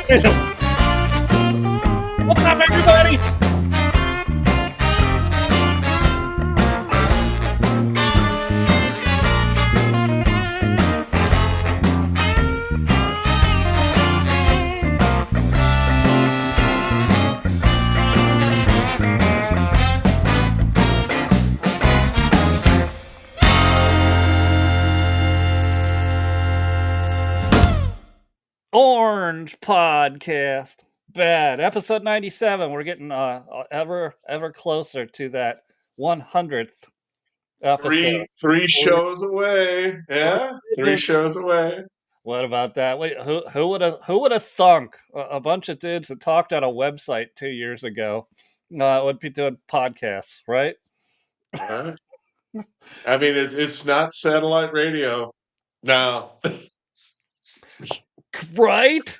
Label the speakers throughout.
Speaker 1: What's up, everybody? Orange Podcast. Bad. Episode 97. We're getting ever closer to that 100th episode.
Speaker 2: Three shows away. Yeah, three shows away.
Speaker 1: What about that? Wait, who would have thunk a bunch of dudes that talked on a website 2 years ago would be doing podcasts, right?
Speaker 2: Right. I mean, it's not satellite radio. No.
Speaker 1: Right?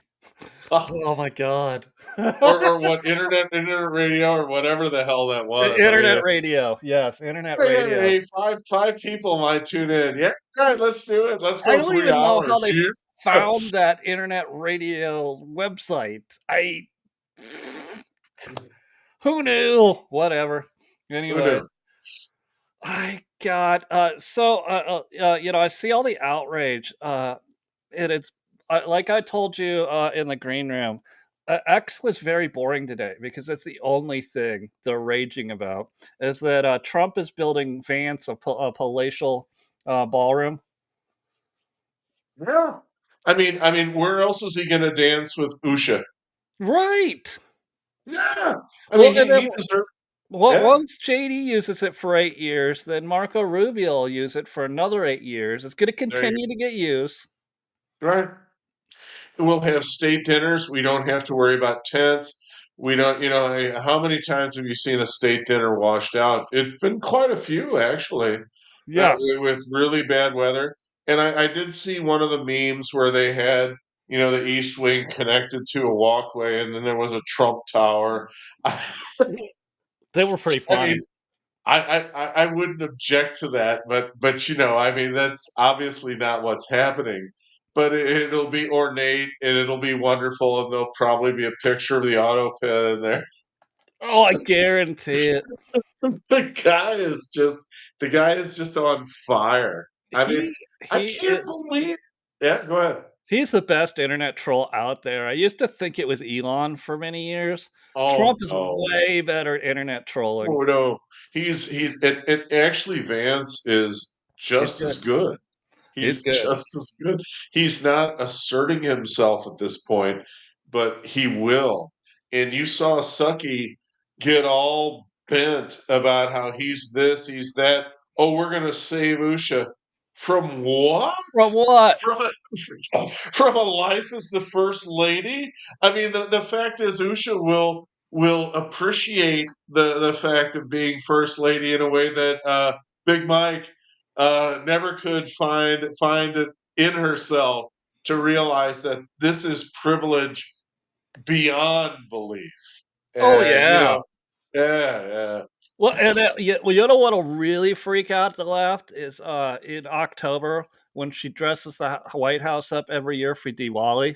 Speaker 1: Oh my god.
Speaker 2: or what internet radio or whatever the hell that was.
Speaker 1: Internet radio. Yes, internet radio.
Speaker 2: Hey, five people might tune in. Yeah, all right, let's do it. Let's
Speaker 1: I
Speaker 2: go
Speaker 1: don't
Speaker 2: 3
Speaker 1: even know how
Speaker 2: hours.
Speaker 1: they found that internet radio website. Who knew? Whatever. Anyways, I got I see all the outrage. It's like I told you in the green room. X was very boring today because that's the only thing they're raging about is that Trump is building Vance a palatial ballroom.
Speaker 2: Yeah. I mean, where else is he gonna dance with Usha?
Speaker 1: Right.
Speaker 2: Yeah. I
Speaker 1: Well,
Speaker 2: mean,
Speaker 1: and then
Speaker 2: he deserved.
Speaker 1: well,
Speaker 2: Yeah.
Speaker 1: once JD uses it for 8 years, then Marco Rubio will use it for another 8 years. It's gonna
Speaker 2: There you
Speaker 1: continue to get used.
Speaker 2: right. We'll have state dinners. We don't have to worry about tents. We don't, how many times have you seen a state dinner washed out? It's been quite a few, actually,
Speaker 1: Yes.
Speaker 2: with really bad weather. And I did see one of the memes where they had, the East Wing connected to a walkway, and then there was a Trump Tower. I
Speaker 1: They were pretty
Speaker 2: mean,
Speaker 1: funny.
Speaker 2: I wouldn't object to that, but I mean, that's obviously not what's happening. But it'll be ornate and it'll be wonderful, and there'll probably be a picture of the auto pen in there.
Speaker 1: Oh, I guarantee it.
Speaker 2: The guy is just on fire. I mean,
Speaker 1: He
Speaker 2: I
Speaker 1: he
Speaker 2: can't believe. Yeah, go ahead.
Speaker 1: he's the best internet troll out there. I used to think it was Elon for many years.
Speaker 2: Oh
Speaker 1: Trump is
Speaker 2: no.
Speaker 1: way better at internet trolling.
Speaker 2: Oh no. He's and actually Vance is
Speaker 1: He's
Speaker 2: just
Speaker 1: good.
Speaker 2: as good.
Speaker 1: He's
Speaker 2: He's
Speaker 1: good.
Speaker 2: just as good. He's not asserting himself at this point, but he will. And you saw Sucky get all bent about how he's this, he's that. Oh, we're gonna save Usha. From what?
Speaker 1: From what?
Speaker 2: From from a life as the first lady? I mean, the fact is Usha will appreciate the fact of being first lady in a way that Big Mike never could find it in herself to realize that this is privilege beyond belief.
Speaker 1: Oh,
Speaker 2: And
Speaker 1: yeah.
Speaker 2: yeah.
Speaker 1: Well, and you know what'll really freak out the left is in October when she dresses the White House up every year for Diwali,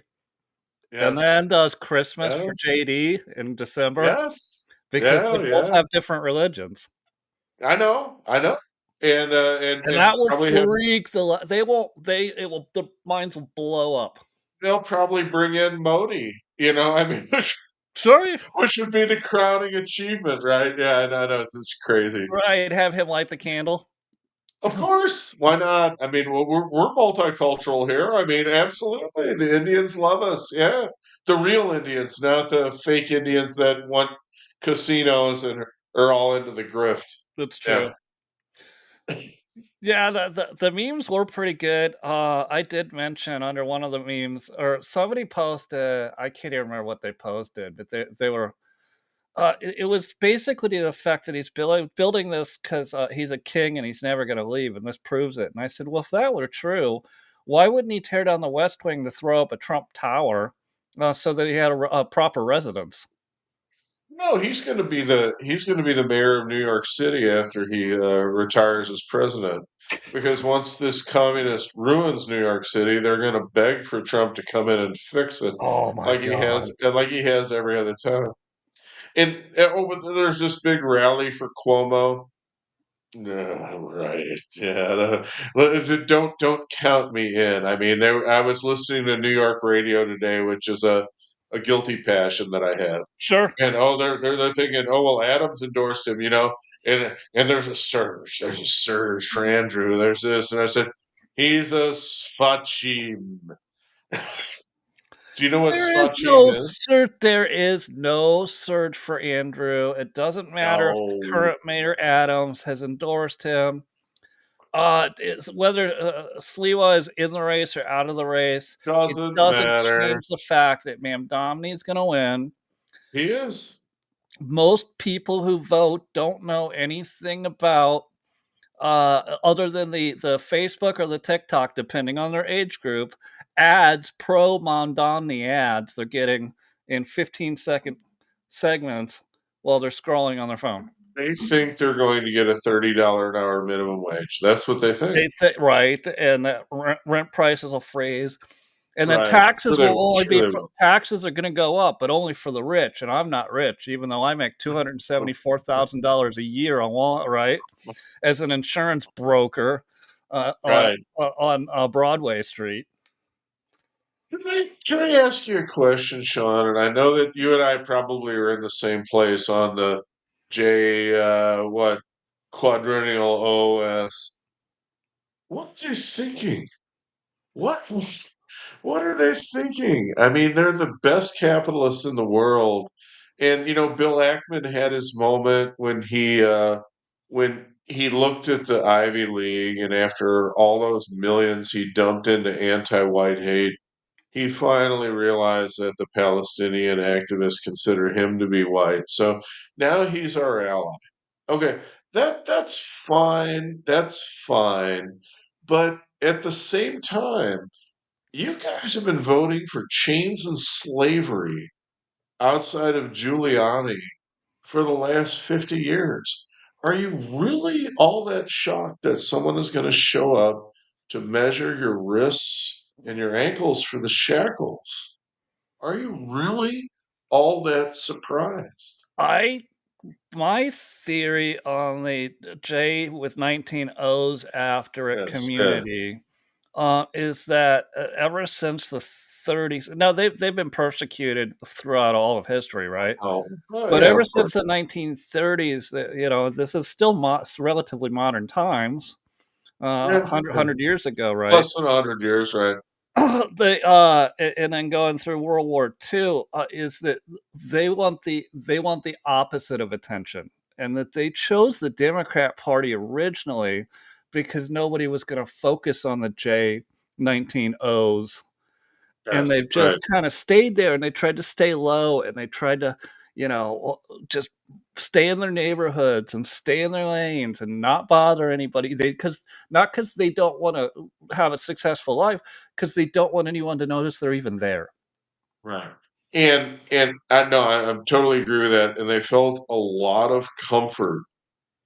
Speaker 1: and
Speaker 2: Yes.
Speaker 1: then does Christmas for
Speaker 2: Yes.
Speaker 1: JD in December
Speaker 2: Yes.
Speaker 1: because they
Speaker 2: Yeah,
Speaker 1: both
Speaker 2: yeah.
Speaker 1: have different religions,
Speaker 2: I know. I know.
Speaker 1: and
Speaker 2: And
Speaker 1: that will
Speaker 2: probably have
Speaker 1: freak the le they won't they it will the minds will blow up.
Speaker 2: they'll probably bring in Modi, I mean,
Speaker 1: Sorry,
Speaker 2: which would be the crowning achievement, right? Yeah, I know, it's crazy.
Speaker 1: right, have him light the candle.
Speaker 2: Of course, why not? I mean, we're multicultural here. I mean, absolutely, the Indians love us. Yeah, the real Indians, not the fake Indians that want casinos and are all into the grift.
Speaker 1: That's
Speaker 2: Yeah.
Speaker 1: true. Yeah, the memes were pretty good. I did mention under one of the memes or somebody posted, I can't even remember what they posted, but they were it was basically to the effect that he's building this because he's a king and he's never going to leave, and this proves it. And I said, well, if that were true, why wouldn't he tear down the West Wing to throw up a Trump Tower so that he had a proper residence?
Speaker 2: No, he's going to be the mayor of New York City after he retires as president. Because once this communist ruins New York City, they're going to beg for Trump to come in and fix it,
Speaker 1: Oh my god.
Speaker 2: like he has every other time. And but there's this big rally for Cuomo. Right. Yeah. Don't count me in. I mean, I was listening to New York radio today, which is a guilty passion that I have.
Speaker 1: Sure.
Speaker 2: And oh, they're thinking, oh well, Adams endorsed him, and there's a surge for Andrew. There's this, and I said, he's a Sfachim. Do you know what Sfachim is?
Speaker 1: There is no search for Andrew. It doesn't matter if the
Speaker 2: No,
Speaker 1: current mayor Adams has endorsed him. It's whether Sliwa is in the race or out of the race, it
Speaker 2: doesn't
Speaker 1: doesn't
Speaker 2: matter.
Speaker 1: change the fact that Ma'am Domney's gonna win.
Speaker 2: He is.
Speaker 1: Most people who vote don't know anything about other than the Facebook or the TikTok, depending on their age group, ads, pro Mondani ads they're getting in 15-second segments while they're scrolling on their phone.
Speaker 2: They think they're going to get a $30 an hour minimum wage. That's what they think.
Speaker 1: They think right, and that rent prices will freeze, and then
Speaker 2: Right. Sure they will.
Speaker 1: taxes are going to go up, but only for the rich. And I'm not rich, even though I make $274,000 a year on right as an insurance broker
Speaker 2: Right.
Speaker 1: on Broadway Street.
Speaker 2: Can I ask you a question, Sean? And I know that you and I probably are in the same place on the J, what, quadrennial OS. What are they thinking? What, what are they thinking? I mean, they're the best capitalists in the world. And, Bill Ackman had his moment when he looked at the Ivy League and after all those millions he dumped into anti-white hate, he finally realized that the Palestinian activists consider him to be white. So now he's our ally. Okay, that's fine. That's fine. But at the same time, you guys have been voting for chains and slavery outside of Giuliani for the last 50 years. Are you really all that shocked that someone is going to show up to measure your wrists and your ankles for the shackles? Are you really all that surprised?
Speaker 1: I My theory on the J with 19 O's after it
Speaker 2: Yes, yeah.
Speaker 1: community is that ever since the 30s, now they've been persecuted throughout all of history, right?
Speaker 2: Oh,
Speaker 1: But
Speaker 2: yeah,
Speaker 1: ever
Speaker 2: of
Speaker 1: since the
Speaker 2: course.
Speaker 1: 1930s, this is still relatively modern times,
Speaker 2: Yeah,
Speaker 1: 100 years ago, right?
Speaker 2: less than 100 years, right?
Speaker 1: And then going through World War II, is that they want the opposite of attention, and that they chose the Democrat Party originally because nobody was going to focus on the J19Os,
Speaker 2: Yes,
Speaker 1: and they've
Speaker 2: right,
Speaker 1: just kind of stayed there, and they tried to stay low, and they tried to, just stay in their neighborhoods and stay in their lanes and not bother anybody. They because Not because they don't want to have a successful life, because they don't want anyone to notice they're even there.
Speaker 2: right. And I know I totally agree with that. And they felt a lot of comfort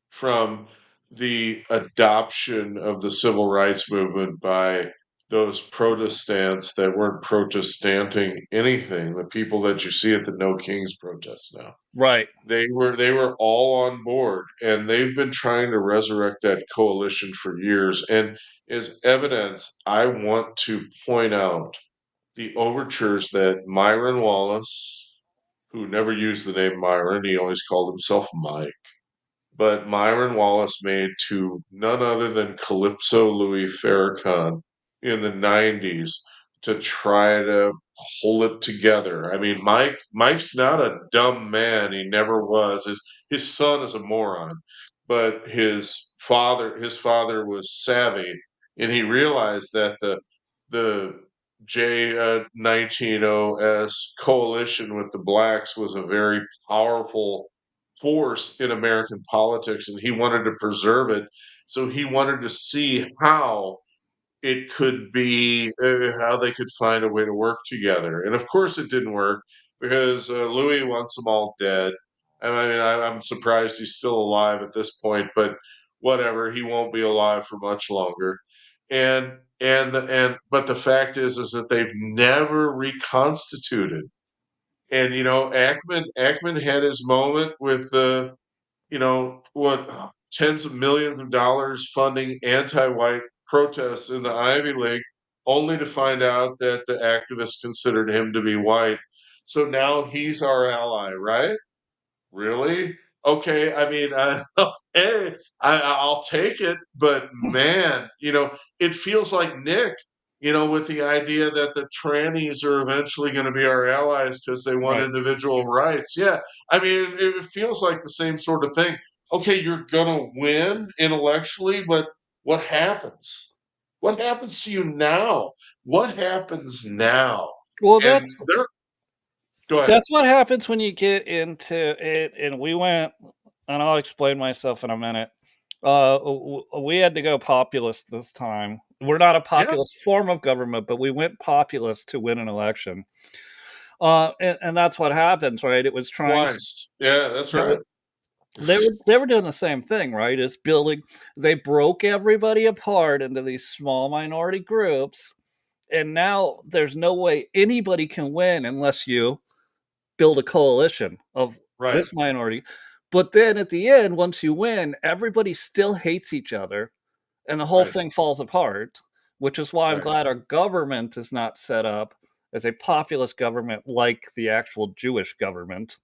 Speaker 2: from the adoption of the civil rights movement by those protestants that weren't protestanting anything, the people that you see at the No Kings protests now.
Speaker 1: Right.
Speaker 2: They were all on board, and they've been trying to resurrect that coalition for years. And as evidence, I want to point out the overtures that Myron Wallace, who never used the name Myron, he always called himself Mike, but Myron Wallace made to none other than Calypso Louis Farrakhan in the 90s to try to pull it together. I mean, Mike's not a dumb man. He never was. His son is a moron, but his father was savvy, and he realized that the J19OS coalition with the blacks was a very powerful force in American politics, and he wanted to preserve it. So he wanted to see how it could be, how they could find a way to work together. And of course, it didn't work because Louis wants them all dead. I mean, I'm surprised he's still alive at this point, but whatever, he won't be alive for much longer. But the fact is that they've never reconstituted. And Ackman had his moment with the what tens of millions of dollars funding anti-white protests in the Ivy League, only to find out that the activists considered him to be white. So now he's our ally, right? Really? Okay, I mean, okay, I'll take it, but man, it feels like Nick, with the idea that the trannies are eventually going to be our allies because they want
Speaker 1: Right.
Speaker 2: individual rights. Yeah, I mean, it feels like the same sort of thing. Okay, you're gonna win intellectually, but what happens? What happens to you now? What happens now?
Speaker 1: Well,
Speaker 2: And they're go ahead.
Speaker 1: that's what happens when you get into it, and we went and I'll explain myself in a minute. We had to go populist this time. We're not a populist
Speaker 2: Yes,
Speaker 1: form of government, but we went populist to win an election. And that's what happens, right? It was trying to
Speaker 2: twice. Yeah, that's
Speaker 1: it wa
Speaker 2: right.
Speaker 1: they were doing the same thing, right? It's building they broke everybody apart into these small minority groups, and now there's no way anybody can win unless you build a coalition of
Speaker 2: Right,
Speaker 1: this minority. But then at the end, once you win, everybody still hates each other and the whole
Speaker 2: right,
Speaker 1: thing falls apart, which is why I'm
Speaker 2: right.
Speaker 1: glad our government is not set up as a populist government like the actual Jewish government.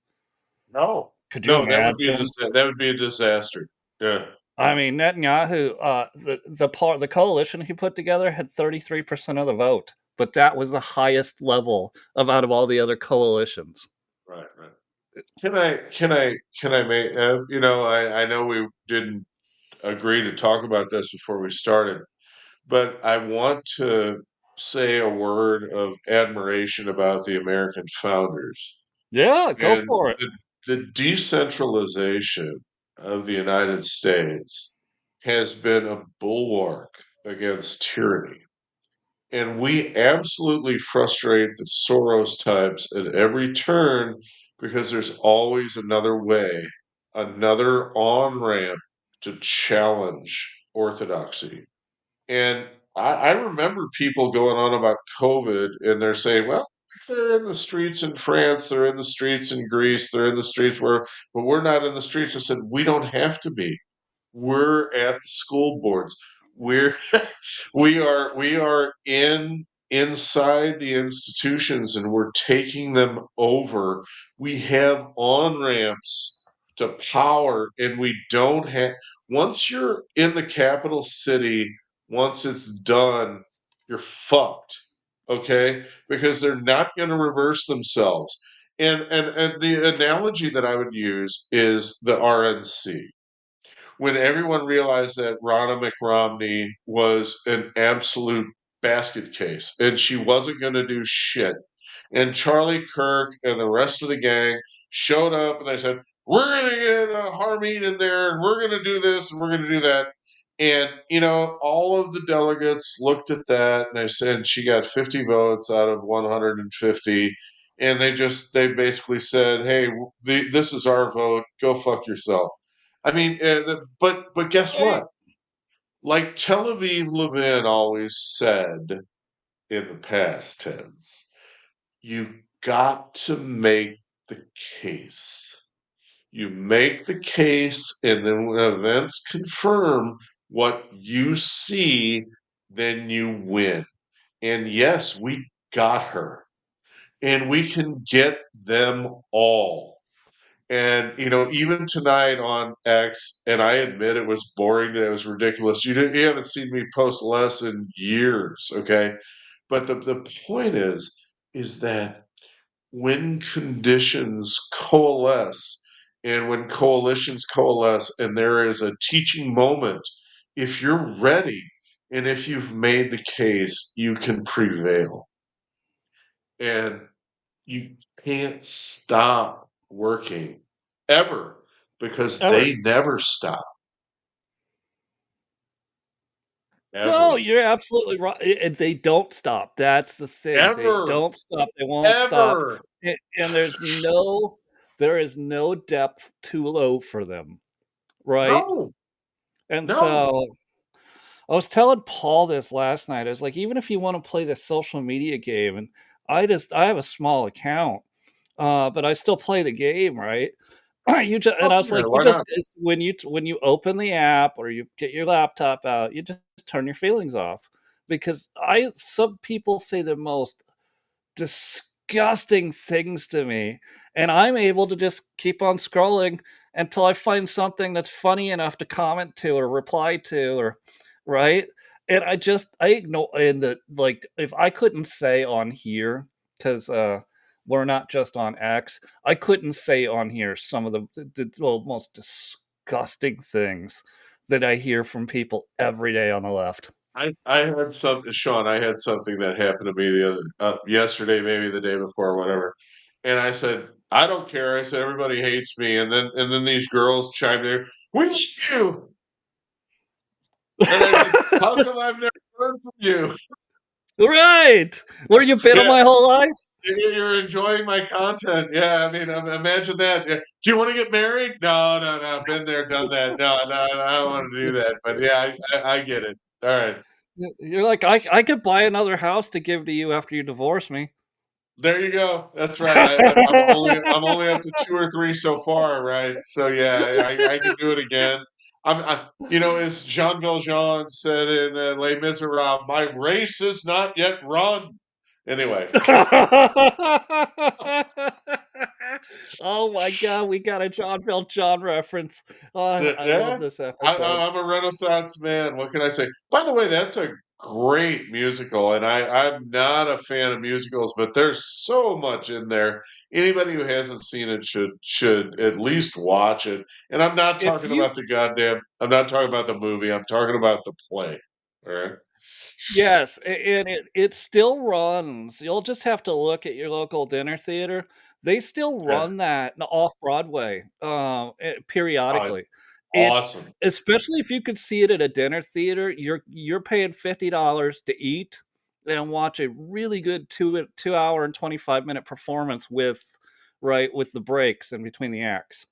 Speaker 2: No.
Speaker 1: Could you
Speaker 2: No,
Speaker 1: imagine?
Speaker 2: that would be a disaster. Yeah,
Speaker 1: I mean, Netanyahu, the coalition he put together had 33% of the vote, but that was the highest level of out of all the other coalitions.
Speaker 2: right, right. Can I make, I know we didn't agree to talk about this before we started, but I want to say a word of admiration about the American founders
Speaker 1: Yeah, go
Speaker 2: and
Speaker 1: for it.
Speaker 2: the decentralization of the United States has been a bulwark against tyranny. And we absolutely frustrate the Soros types at every turn because there's always another way, another on ramp to challenge orthodoxy. And I remember people going on about COVID and they're saying, well, they're in the streets in France, they're in the streets in Greece, they're in the streets but we're not in the streets. I said, we don't have to be. We're at the school boards. We're we are inside the institutions and we're taking them over. We have on ramps to power, and we don't have. Once you're in the capital city, once it's done, you're fucked. Okay, because they're not going to reverse themselves. And the analogy that I would use is the RNC when everyone realized that Ronna McRomney was an absolute basket case and she wasn't going to do shit. And Charlie Kirk and the rest of the gang showed up and they said, we're going to get Harmeet in there and we're going to do this and we're going to do that. And, all of the delegates looked at that and they said she got 50 votes out of 150. And they basically said, hey, this is our vote. Go fuck yourself. I mean, but guess
Speaker 1: Hey,
Speaker 2: what? Like Tel Aviv Levin always said in the past tense, you got to make the case. You make the case, and then when events confirm what you see, then you win. And yes, we got her, and we can get them all. And even tonight on X, and I admit it was boring, it was ridiculous. You haven't seen me post less in years, okay? But the point is that when conditions coalesce, and when coalitions coalesce, and there is a teaching moment, if you're ready and if you've made the case, you can prevail. And you can't stop working ever because
Speaker 1: ever.
Speaker 2: they never stop
Speaker 1: No,
Speaker 2: ever,
Speaker 1: you're absolutely right, and they don't stop, that's the thing, they
Speaker 2: ever,
Speaker 1: don't stop, they won't stop,
Speaker 2: ever.
Speaker 1: and there's no there is no depth too low for them, right?
Speaker 2: No,
Speaker 1: And
Speaker 2: no.
Speaker 1: so I was telling Paul this last night. I was like, even if you want to play this social media game, and I have a small account, but I still play the game, right? You just
Speaker 2: Oh,
Speaker 1: and I was
Speaker 2: yeah,
Speaker 1: like, you
Speaker 2: why
Speaker 1: just
Speaker 2: not?
Speaker 1: when you open the app or you get your laptop out, you just turn your feelings off because I some people say the most disgusting things to me, and I'm able to just keep on scrolling until I find something that's funny enough to comment to or reply to or right? And I ignore and the like if I couldn't say on here because we're not just on X, I couldn't say on here some of the most disgusting things that I hear from people every day on the left.
Speaker 2: I had something, Sean. I had something that happened to me the other yesterday, maybe the day before, whatever. And I said, I don't care. I said everybody hates me, and then these girls chimed in, "We love you," and I said, "How come I've never heard from you?"
Speaker 1: Right! Where you been on
Speaker 2: Yeah,
Speaker 1: my whole life?
Speaker 2: you're enjoying my content. Yeah, I mean, imagine that. Yeah. Do you want to get married? No, no, no. Been there, done that. No, no, no, I don't want to do that. But yeah, I get it. All right.
Speaker 1: You're like, I could buy another house to give to you after you divorce me."
Speaker 2: There you go. That's right. I'm only up to 2 or 3 so far, right? So, yeah, I can do it again. you know, as Jean Valjean said in, Les Miserables, "My race is not yet run." Anyway,
Speaker 1: Oh my god, we got a John John reference. Oh, I love
Speaker 2: yeah,
Speaker 1: this episode.
Speaker 2: I'm a Renaissance man. What can I say? By the way, that's a great musical, and I'm not a fan of musicals, but there's so much in there. Anybody who hasn't seen it should at least watch it. And
Speaker 1: If you
Speaker 2: I'm not talking about the movie. I'm talking about the play. All right.
Speaker 1: Yes, and it still runs. You'll just have to look at your local dinner theater. They still
Speaker 2: Yeah.
Speaker 1: run that off Broadway,
Speaker 2: Oh, it's
Speaker 1: periodically, and
Speaker 2: awesome.
Speaker 1: especially if you could see it at a dinner theater, you're paying $50 to eat and watch a really good 2 hour and 25-minute performance with the breaks in between the acts.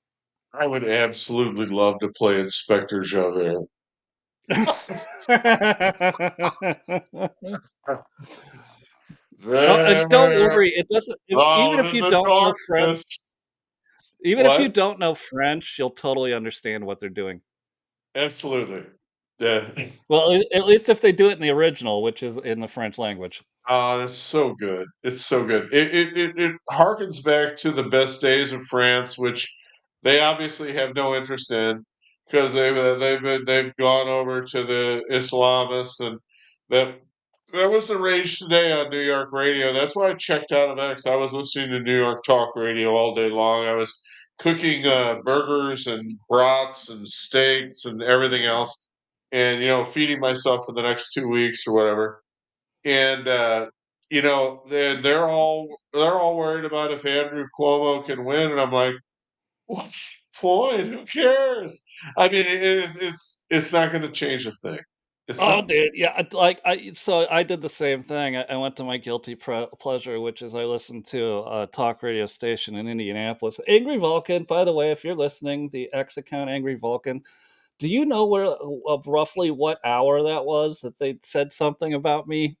Speaker 2: I would absolutely love to play Inspector Javert.
Speaker 1: And don't
Speaker 2: There,
Speaker 1: worry, it doesn't even
Speaker 2: out
Speaker 1: if
Speaker 2: in
Speaker 1: you
Speaker 2: the
Speaker 1: don't know French
Speaker 2: darkness.
Speaker 1: even if you
Speaker 2: What?
Speaker 1: don't know French, you'll totally understand what they're doing.
Speaker 2: Absolutely. Yeah.
Speaker 1: Well, at least if they do it in the original, which is in the French language.
Speaker 2: Oh, that's so good. It's so good. It harkens back to the best days of France, which they obviously have no interest in because they've gone over to the Islamists, and that that was the rage today on New York radio. That's why I checked out of X. I was listening to New York talk radio all day long. I was cooking burgers and brats and steaks and everything else, and feeding myself for the next 2 weeks or whatever. And they're all worried about if Andrew Cuomo can win, and I'm like, what's the point? Who cares? I mean, it's not going to change a thing. It's
Speaker 1: Oh,
Speaker 2: not.
Speaker 1: dude, yeah, so I did the same thing. I went to my guilty pleasure, which is I listened to a talk radio station in Indianapolis. Angry Vulcan, by the way, if you're listening, the X account Angry Vulcan. Do you know where of roughly what hour that was that they said something about me,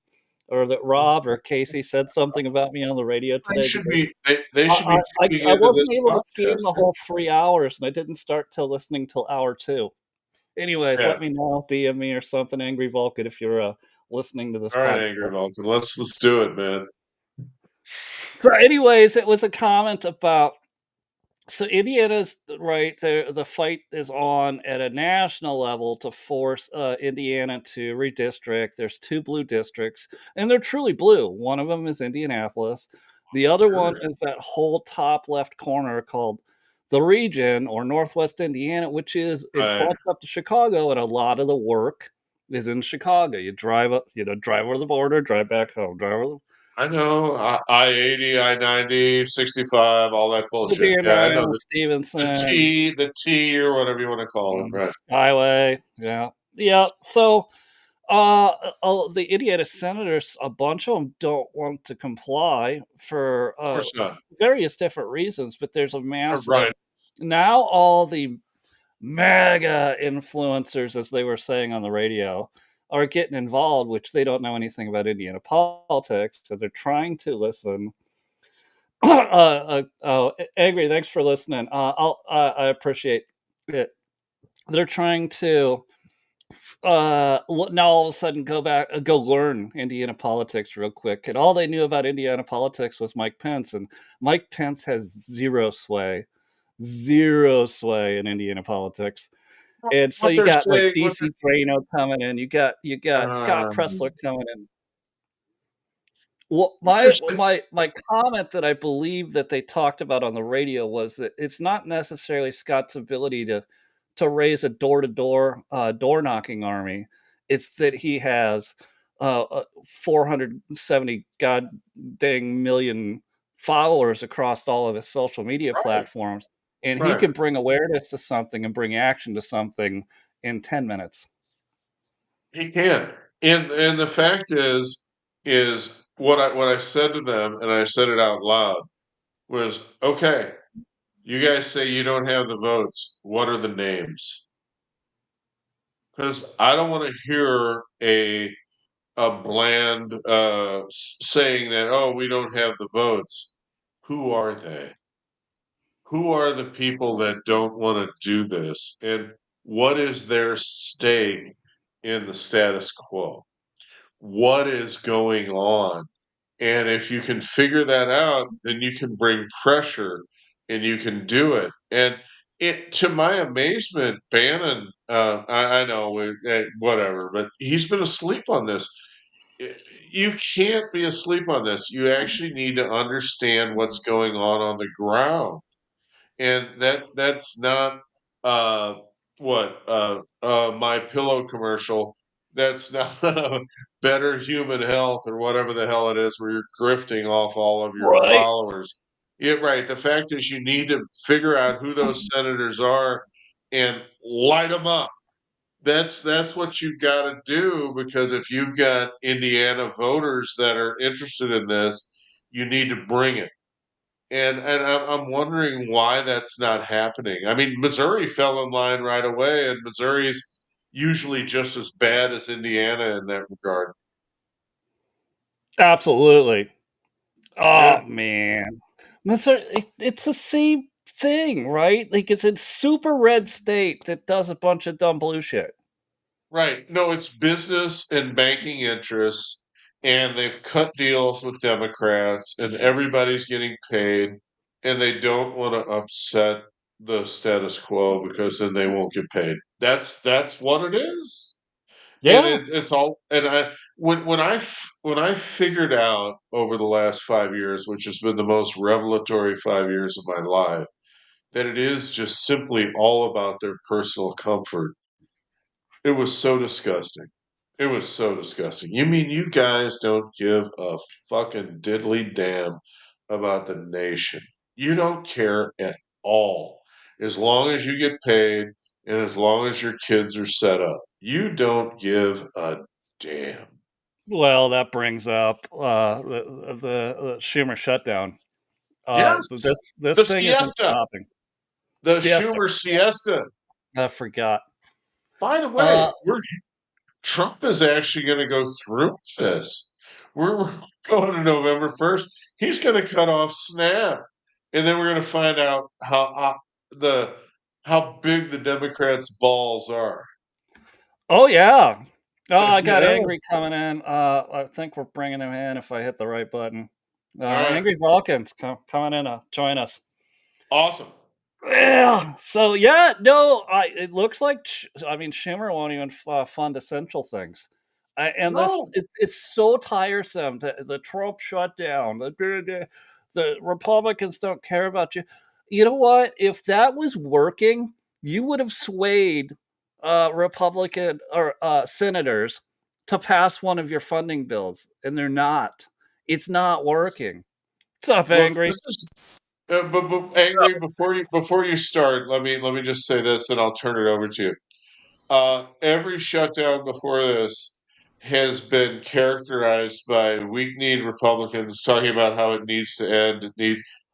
Speaker 1: or that Rob or Casey said something about me on the radio
Speaker 2: They
Speaker 1: today?
Speaker 2: should
Speaker 1: Because
Speaker 2: be they should be tuning
Speaker 1: I
Speaker 2: into this
Speaker 1: wasn't able to scheme
Speaker 2: podcast.
Speaker 1: the whole 3 hours, and I didn't start till listening till hour 2. Anyways,
Speaker 2: Yeah.
Speaker 1: let me know, DM me or something, Angry Vulcan, if you're, listening to this
Speaker 2: All right,
Speaker 1: podcast.
Speaker 2: Angry Vulcan. Let's do it, man.
Speaker 1: So anyways, it was a comment about so Indiana's right, the fight is on at a national level to force, Indiana to redistrict. There's 2 blue districts, and they're truly blue. One of them is Indianapolis. The other one
Speaker 2: Sure.
Speaker 1: is that whole top left corner called the region or Northwest Indiana, which is it
Speaker 2: Right.
Speaker 1: butts up to Chicago, and a lot of the work is in Chicago. You drive up, drive over the border, drive back home, drive over
Speaker 2: I know. I-80, I-90, 65, all that
Speaker 1: the
Speaker 2: bullshit. Yeah, I know
Speaker 1: BNI,
Speaker 2: the
Speaker 1: Stevenson.
Speaker 2: T, or whatever you want to call it. Right.
Speaker 1: Skyway, yeah. Yeah, so, Oh, the Indiana senators, a bunch of them don't want to comply for,
Speaker 2: Of course not.
Speaker 1: various different reasons, but there's a massive
Speaker 2: Right.
Speaker 1: now all the MAGA influencers, as they were saying on the radio, are getting involved, which they don't know anything about Indiana politics, so they're trying to listen. Oh, Angry, thanks for listening. I appreciate it. They're trying to now all of a sudden go learn Indiana politics real quick, and all they knew about Indiana politics was Mike Pence, and Mike Pence has zero sway in Indiana politics. And so
Speaker 2: What
Speaker 1: you
Speaker 2: they're
Speaker 1: got like
Speaker 2: saying, what
Speaker 1: DC Drano coming in, you got Scott
Speaker 2: they're
Speaker 1: Pressler coming in. Well,
Speaker 2: what they're
Speaker 1: my
Speaker 2: saying.
Speaker 1: my my comment that I believe that they talked about on the radio was that it's not necessarily Scott's ability to raise a door-to-door, door knocking army. It's that he has 470 god dang million followers across all of his social media
Speaker 2: Right,
Speaker 1: platforms, and he
Speaker 2: right.
Speaker 1: can bring awareness to something and bring action to something in 10 minutes.
Speaker 2: He can. And the fact is what I said to them, and I said it out loud, was, "Okay, you guys say you don't have the votes. What are the names? Because I don't wanna hear a bland, saying that, 'Oh, we don't have the votes.' Who are they? Who are the people that don't wanna do this, and what is their stake in the status quo? What is going on?" And if you can figure that out, then you can bring pressure and you can do it. And it, to my amazement, Bannon, I know, whatever, but he's been asleep on this. I- You can't be asleep on this. You actually need to understand what's going on the ground, and that's not uh what My Pillow commercial. That's not Better Human Health or whatever the hell it is, where you're grifting off all of your
Speaker 1: Right.
Speaker 2: followers. Yeah, right. The fact is, you need to figure out who those senators are and light them up. That's what you got to do, because if you've got Indiana voters that are interested in this, you need to bring it. And I'm wondering why that's not happening. I mean, Missouri fell in line right away, and Missouri's usually just as bad as Indiana in that regard.
Speaker 1: Absolutely.
Speaker 2: Yeah,
Speaker 1: Oh, man. It's the same thing, right? Like, it's a super red state that does a bunch of dumb blue shit.
Speaker 2: right. No, it's business and banking interests, and they've cut deals with Democrats, and everybody's getting paid, and they don't want to upset the status quo because then they won't get paid. That's what it is. And
Speaker 1: Yeah.
Speaker 2: it's all, and I when I figured out over the last 5 years, which has been the most revelatory 5 years of my life, that it is just simply all about their personal comfort, it was so disgusting. It was so disgusting. You mean you guys don't give a fucking diddly damn about the nation? You don't care at all. As long as you get paid and as long as your kids are set up, you don't give a damn.
Speaker 1: Well, that brings up, the Schumer shutdown.
Speaker 2: Yes,
Speaker 1: This
Speaker 2: the
Speaker 1: thing isn't
Speaker 2: siesta,
Speaker 1: stopping.
Speaker 2: the
Speaker 1: Siesta.
Speaker 2: Schumer siesta.
Speaker 1: I forgot.
Speaker 2: By the way,
Speaker 1: Uh,
Speaker 2: Trump is actually going to go through with this. We're going to November 1st. He's going to cut off SNAP, and then we're going to find out the how big the Democrats' balls are.
Speaker 1: oh, yeah. Oh, I got
Speaker 2: Yeah.
Speaker 1: Angry coming in. I think we're bringing him in if I hit the right button.
Speaker 2: All right.
Speaker 1: Angry Vulcans coming in to join us.
Speaker 2: Awesome.
Speaker 1: Yeah. So yeah, no, it looks like I mean Schumer won't even fund essential things, and
Speaker 2: No.
Speaker 1: it's so tiresome. The Trump shutdown, the Republicans don't care about you. You know what? If that was working, you would have swayed Republican or senators to pass one of your funding bills, and they're not. It's not working. What's up,
Speaker 2: Look,
Speaker 1: Angry?
Speaker 2: this is. But angry, before you start, let me just say this, and I'll turn it over to you. Every shutdown before this, has been characterized by weak-kneed Republicans talking about how it needs to end.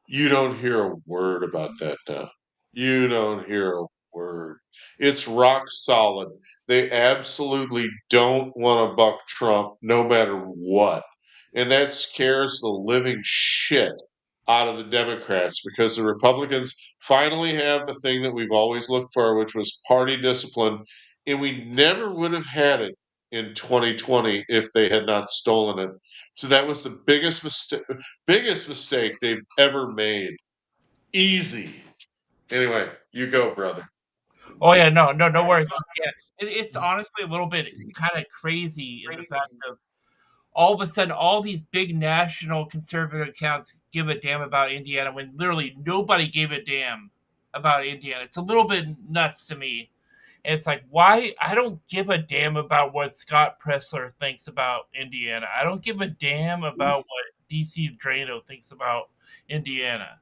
Speaker 2: You don't hear a word about that now. You don't hear a word. It's rock solid. They absolutely don't want to buck Trump no matter what. And that scares the living shit out of the Democrats because the Republicans finally have the thing that we've always looked for, which was party discipline. And we never would have had it in 2020 if they had not stolen it. So that was the biggest mistake they've ever made. Easy. Anyway, you go, brother.
Speaker 3: Oh yeah, no worries. Yeah, it's honestly a little bit kind of crazy in the fact of all of a sudden all these big national conservative accounts give a damn about Indiana when literally nobody gave a damn about Indiana. It's a little bit nuts to me. And it's like, why? I don't give a damn about what Scott Pressler thinks about Indiana. I don't give a damn about what DC Drano thinks about Indiana.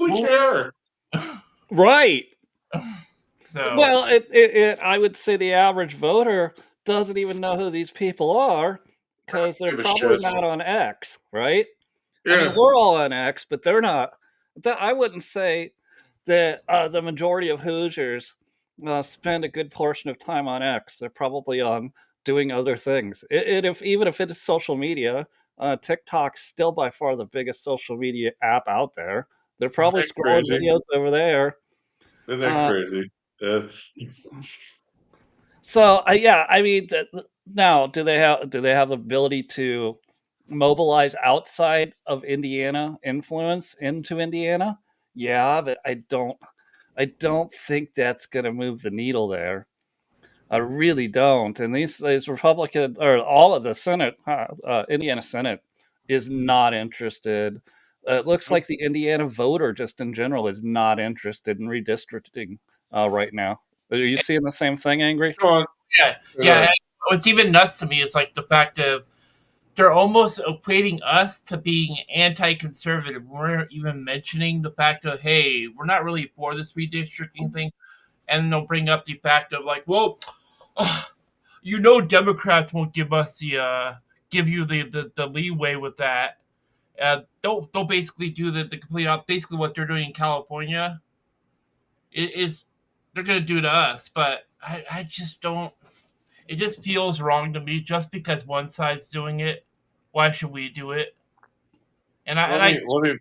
Speaker 2: We care.
Speaker 1: Right.
Speaker 3: So,
Speaker 1: Well, I would say the average voter doesn't even know who these people are because they're
Speaker 2: Give a
Speaker 1: probably
Speaker 2: shit.
Speaker 1: not on X, right? I mean,
Speaker 2: Yeah.
Speaker 1: we're all on X, but they're not. I wouldn't say that the majority of Hoosiers spend a good portion of time on X. They're probably on doing other things. If even if it is social media, TikTok's still by far the biggest social media app out there. They're
Speaker 2: Isn't
Speaker 1: probably
Speaker 2: that
Speaker 1: scrolling
Speaker 2: crazy?
Speaker 1: videos over there.
Speaker 2: Isn't that
Speaker 1: Uh,
Speaker 2: crazy? Uh,
Speaker 1: So yeah, I mean, now do they have the ability to mobilize outside of Indiana influence into Indiana? Yeah, but I don't think that's going to move the needle there. I really don't. And these Republican or all of the Senate, Indiana Senate, is not interested. It looks
Speaker 2: nope.
Speaker 1: like the Indiana voter, just in general, is not interested in redistricting right now. Are you seeing the same thing, Angry?
Speaker 2: Sean,
Speaker 3: yeah, yeah. And what's even nuts to me is like the fact of they're almost equating us to being anti-conservative. We're even mentioning the fact of, hey, we're not really for this redistricting thing, and they'll bring up the fact of like, well, Democrats won't give us give you the leeway with that. They'll basically do the complete op. Basically, what they're doing in California is they're gonna do to us. But I just don't. It just feels wrong to me. Just because one side's doing it, why should we do it? And I
Speaker 2: let
Speaker 3: and I
Speaker 2: me let me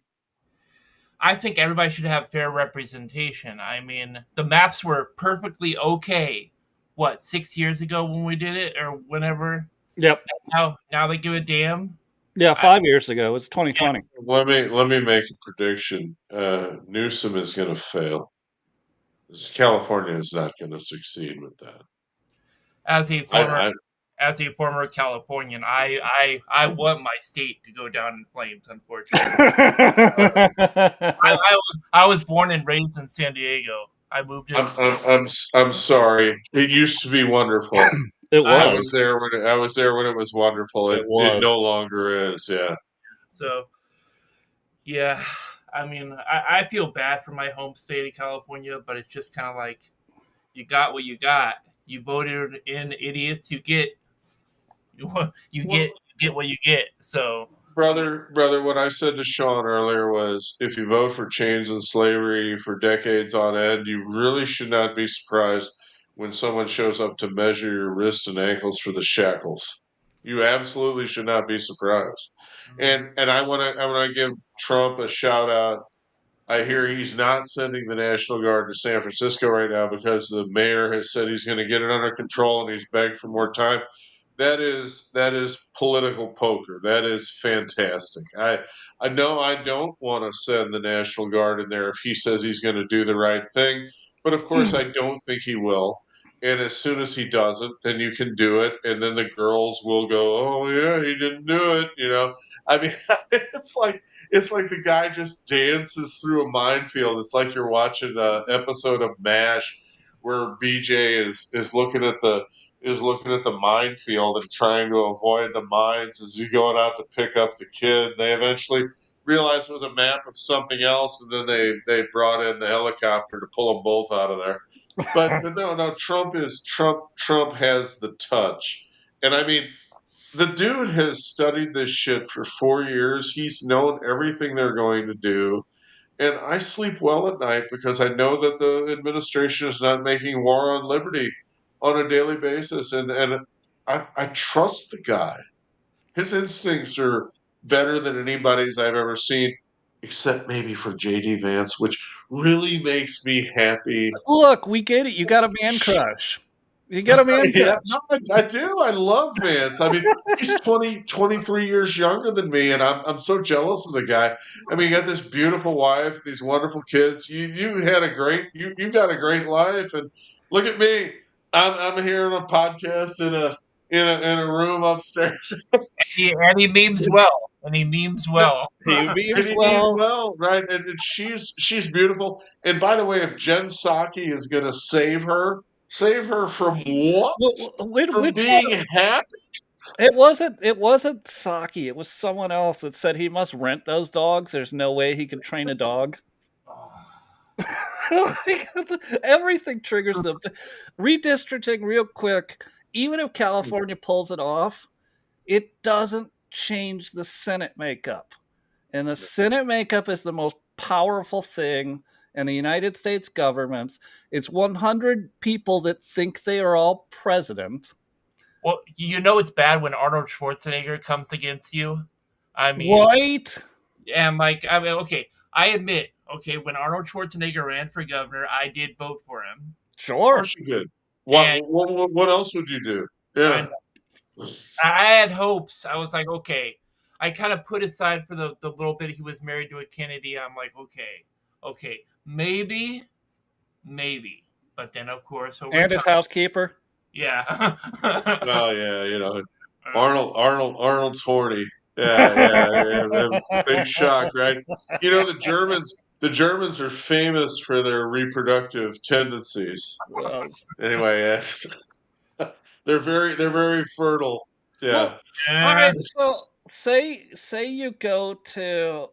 Speaker 3: I think everybody should have fair representation. I mean, the maps were perfectly okay. What 6 years ago when we did it, or whenever?
Speaker 1: Yep.
Speaker 3: Now they give a damn.
Speaker 1: Yeah,
Speaker 3: I,
Speaker 1: 5 years ago. It's
Speaker 3: yeah,
Speaker 1: 2020.
Speaker 2: let me make a prediction. Newsom is going to fail. California is not going to succeed with that.
Speaker 3: as a
Speaker 2: I,
Speaker 3: former
Speaker 2: I
Speaker 3: as a former Californian, I want my state to go down in flames. Unfortunately, I was born and raised in San Diego. I moved
Speaker 2: I'm,
Speaker 3: in.
Speaker 2: I'm, I'm, I'm sorry. It used to be wonderful.
Speaker 1: It
Speaker 3: I
Speaker 1: was.
Speaker 2: I was there when it was wonderful.
Speaker 1: It
Speaker 2: It
Speaker 1: was.
Speaker 2: no longer is. Yeah.
Speaker 3: so yeah. I mean, I feel bad for my home state of California, but it's just kind of like you got what you got. You voted in idiots. You get what you get. So
Speaker 2: Brother, what I said to Sean earlier was if you vote for chains and slavery for decades on end, you really should not be surprised when someone shows up to measure your wrists and ankles for the shackles. You absolutely should not be surprised. And I want to give Trump a shout out. I hear he's not sending the National Guard to San Francisco right now because the mayor has said he's going to get it under control and he's begged for more time. That is political poker. That is fantastic. I know I don't want to send the National Guard in there if he says he's going to do the right thing, but of course I don't think he will. And as soon as he doesn't, then you can do it, and then the girls will go, "Oh yeah, he didn't do it." I mean, it's like the guy just dances through a minefield. It's like you're watching an episode of MASH where BJ is looking at the minefield and trying to avoid the mines as he's going out to pick up the kid. They eventually realized it was a map of something else, and then they brought in the helicopter to pull them both out of there. But no, Trump has the touch, And I mean, the dude has studied this shit for 4 years. He's known everything they're going to do. And I sleep well at night because I know that the administration is not making war on liberty on a daily basis. And I trust the guy. His instincts are better than anybody's I've ever seen, except maybe for JD Vance, which really makes me happy.
Speaker 1: Look, we get it. You got a man crush. You got a man
Speaker 2: Yeah,
Speaker 1: crush.
Speaker 2: no, I do. I love Vance. I mean, he's 23 years younger than me, and I'm so jealous of the guy. I mean, you got this beautiful wife, these wonderful kids. You had a great you got a great life, and look at me. I'm here on a podcast in a room upstairs.
Speaker 3: And he memes well. And he memes well.
Speaker 1: He
Speaker 2: And
Speaker 1: means
Speaker 2: he means
Speaker 1: well.
Speaker 2: well, right? And she's beautiful. And by the way, if Jen Psaki is going to save her from what? From
Speaker 1: Which one?
Speaker 2: being happy?
Speaker 1: It wasn't. It wasn't Saki. It was someone else that said he must rent those dogs. There's no way he could train a dog. Everything triggers them. Redistricting, real quick. Even if California pulls it off, it doesn't change the Senate makeup. And the Senate makeup is the most powerful thing in the United States government. It's 100 people that think they are all president.
Speaker 3: Well, you know it's bad when Arnold Schwarzenegger comes against you. I mean,
Speaker 1: Right?
Speaker 3: and okay, I admit, okay, when Arnold Schwarzenegger ran for governor, I did vote for him.
Speaker 2: Of
Speaker 1: Sure.
Speaker 2: course you did.
Speaker 3: And
Speaker 2: What else would you do?
Speaker 3: I,
Speaker 2: Yeah.
Speaker 3: I had hopes. I was like, okay. I kind of put aside for the little bit he was married to a Kennedy. I'm like, okay, maybe. But then, of course, over
Speaker 1: And
Speaker 3: time,
Speaker 1: his housekeeper.
Speaker 3: yeah.
Speaker 2: Oh yeah, Arnold's horny. Yeah, big shock, right? The Germans are famous for their reproductive tendencies.
Speaker 1: Well,
Speaker 2: Anyway, they're very fertile.
Speaker 1: well,
Speaker 2: Yeah. All
Speaker 3: Yeah.
Speaker 2: right.
Speaker 1: so say you go to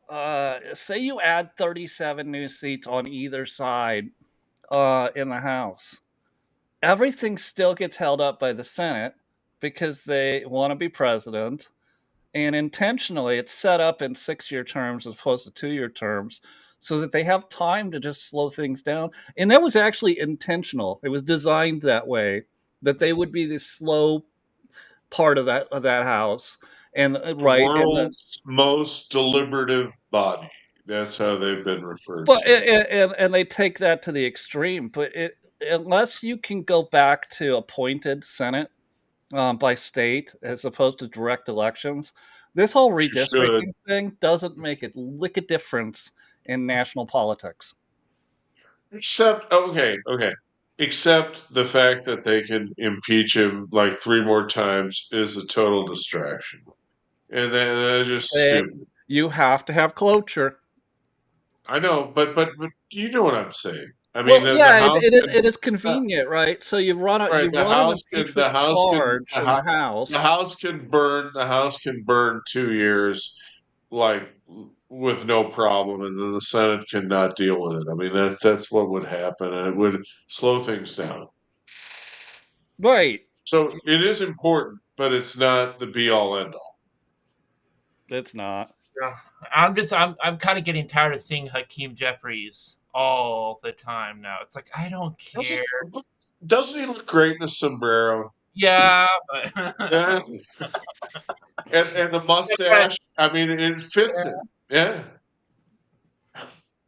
Speaker 1: say you add 37 new seats on either side in the House. Everything still gets held up by the Senate because they want to be president. And intentionally, it's set up in 6-year terms as opposed to 2-year terms so that they have time to just slow things down. And that was actually intentional. It was designed that way, that they would be the slow part of that house. And
Speaker 2: The
Speaker 1: right, and the
Speaker 2: world's most deliberative body. That's how they've been referred
Speaker 1: but
Speaker 2: to.
Speaker 1: and they take that to the extreme. But unless you can go back to appointed Senate by state as opposed to direct elections, this whole
Speaker 2: She should.
Speaker 1: redistricting thing doesn't make a lick of difference in national politics.
Speaker 2: Except, okay. Except the fact that they can impeach him like 3 more times is a total distraction. And that's just
Speaker 1: Eh,
Speaker 2: stupid.
Speaker 1: you have to have cloture.
Speaker 2: I know, but you know what I'm saying. I mean,
Speaker 1: Well,
Speaker 2: the
Speaker 1: yeah,
Speaker 2: House can,
Speaker 1: it is
Speaker 2: uh,
Speaker 1: convenient, right? So
Speaker 2: right,
Speaker 1: you run an
Speaker 2: the
Speaker 1: impeachment
Speaker 2: House can,
Speaker 1: charge in the House.
Speaker 2: the House can burn 2 years, like with no problem, and then the Senate cannot deal with it. I mean, that's what would happen, and it would slow things down.
Speaker 1: Right.
Speaker 2: So it is important, but it's not the be all end all.
Speaker 1: It's not.
Speaker 3: Yeah. I'm kind of getting tired of seeing Hakeem Jeffries all the time now. It's like I don't care.
Speaker 2: Doesn't he look great in a sombrero?
Speaker 3: Yeah, but
Speaker 2: Yeah. And the mustache. I mean, it fits him. Yeah.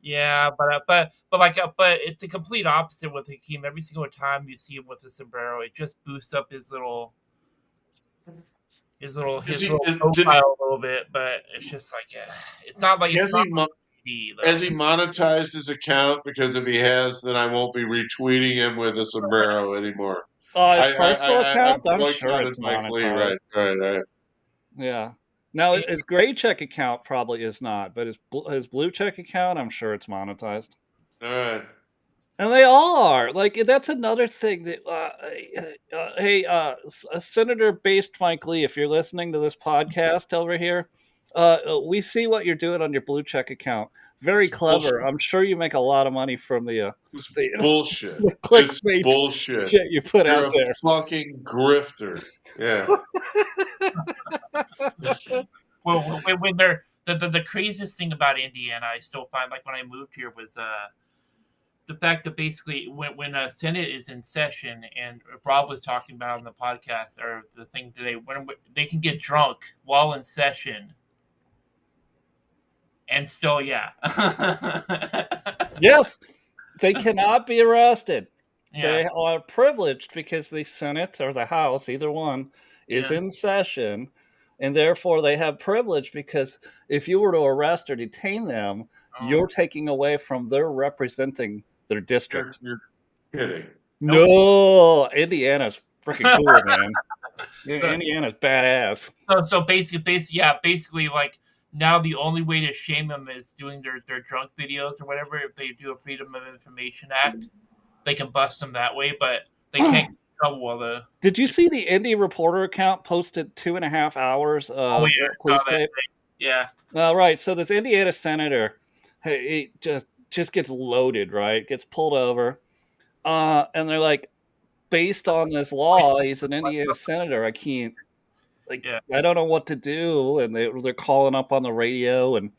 Speaker 3: yeah, but it's a complete opposite with Hakeem. Every single time you see him with a sombrero, it just boosts up
Speaker 2: Is
Speaker 3: his
Speaker 2: he?
Speaker 3: little
Speaker 2: Did
Speaker 3: profile a little bit. But it's just like it's not like it's
Speaker 2: has
Speaker 3: not
Speaker 2: he?
Speaker 3: like TV,
Speaker 2: Has
Speaker 3: though.
Speaker 2: he monetized his account? Because if he has, then I won't be retweeting him with a sombrero anymore.
Speaker 1: His personal
Speaker 2: I
Speaker 1: account, I'm sure
Speaker 2: boycotted
Speaker 1: it's
Speaker 2: Mike Lee.
Speaker 1: monetized.
Speaker 2: Right.
Speaker 1: Yeah. Now his gray check account probably is not, but his blue check account, I'm sure it's monetized.
Speaker 2: All right.
Speaker 1: And they all are. Like that's another thing that. Hey, Senator based Mike Lee, if you're listening to this podcast over here, We see what you're doing on your blue check account. Very
Speaker 2: It's
Speaker 1: clever.
Speaker 2: bullshit.
Speaker 1: I'm sure you make a lot of money from
Speaker 2: It's
Speaker 1: the,
Speaker 2: bullshit.
Speaker 1: the
Speaker 2: It's
Speaker 1: clickbait
Speaker 2: bullshit.
Speaker 1: shit you put
Speaker 2: You're
Speaker 1: out
Speaker 2: a
Speaker 1: there.
Speaker 2: fucking grifter. Yeah.
Speaker 3: Well, when they're the craziest thing about Indiana, I still find like when I moved here was the fact that basically when Senate is in session and Rob was talking about on the podcast or the thing today when they can get drunk while in session and still yeah
Speaker 1: Yes, they cannot be arrested.
Speaker 3: yeah
Speaker 1: They are privileged because the Senate or the House, either one, is
Speaker 3: yeah
Speaker 1: in session, and therefore they have privilege because if you were to arrest or detain them,
Speaker 3: oh
Speaker 1: you're taking away from their representing their district.
Speaker 2: You're kidding.
Speaker 3: nope.
Speaker 1: No, Indiana's freaking cool, man.
Speaker 3: The-
Speaker 1: Indiana's badass.
Speaker 3: so basically like now the only way to shame them is doing their drunk videos or whatever. If they do a Freedom of Information Act, they can bust them that way, but they can't get in trouble while the
Speaker 1: Did you see the Indy Reporter account posted 2.5 hours
Speaker 3: oh
Speaker 1: of
Speaker 3: yeah I
Speaker 1: police
Speaker 3: saw that
Speaker 1: tape?
Speaker 3: thing. Yeah
Speaker 1: Right. So this Indiana senator, he just gets loaded, right? Gets pulled over, and they're like, based on this law, he's an Indiana senator. I can't, like,
Speaker 3: yeah
Speaker 1: I don't know what to do, and they're calling up on the radio, and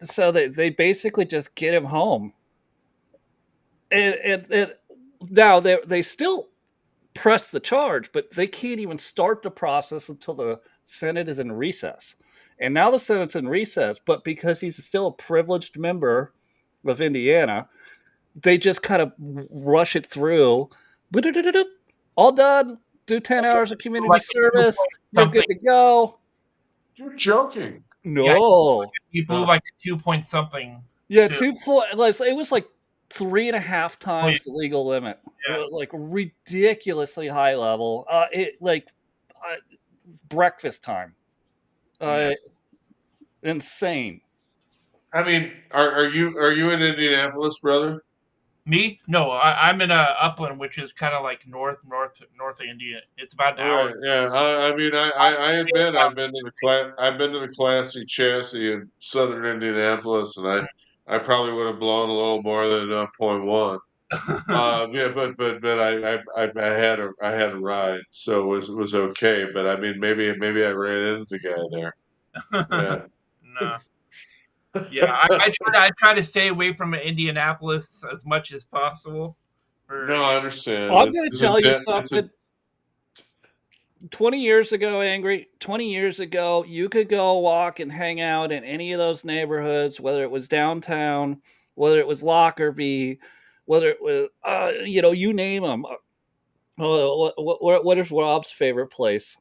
Speaker 1: so they basically just get him home, and now they still press the charge, but they can't even start the process until the Senate is in recess. And now the Senate's in recess, but because he's still a privileged member of Indiana, they just kind of rush it through. All done. Do 10 hours of community
Speaker 3: like
Speaker 1: service. You're
Speaker 3: something
Speaker 1: good to go.
Speaker 2: You're joking.
Speaker 3: yeah
Speaker 1: No.
Speaker 3: you blew
Speaker 2: Uh,
Speaker 3: like a 2 point something
Speaker 1: Yeah,
Speaker 3: too.
Speaker 1: 2 point. Like, it was like 3.5
Speaker 3: Oh yeah
Speaker 1: times the legal limit.
Speaker 3: yeah
Speaker 1: Like ridiculously high level. It like uh, breakfast time.
Speaker 3: yeah.
Speaker 1: Uh, insane.
Speaker 2: I mean, are you in Indianapolis, brother?
Speaker 3: Me? No, I'm in Upland, which is kind of like north of India. It's about an
Speaker 2: All
Speaker 3: hour.
Speaker 2: right, yeah. I mean, I admit I've been to the classy chassis in Southern Indianapolis, and I probably would have blown a little more than point one. Yeah, but I had a ride, so it was okay. But I mean, maybe I ran into the guy there. Yeah.
Speaker 3: No. Yeah, I try to stay away from Indianapolis as much as possible. For
Speaker 2: No, I understand.
Speaker 1: I'm going to
Speaker 2: It's a
Speaker 1: tell you
Speaker 2: it's a
Speaker 1: something. 20 years ago, Angry, 20 years ago, you could go walk and hang out in any of those neighborhoods, whether it was downtown, whether it was Lockerbie, whether it was, you name them. What is Rob's favorite place?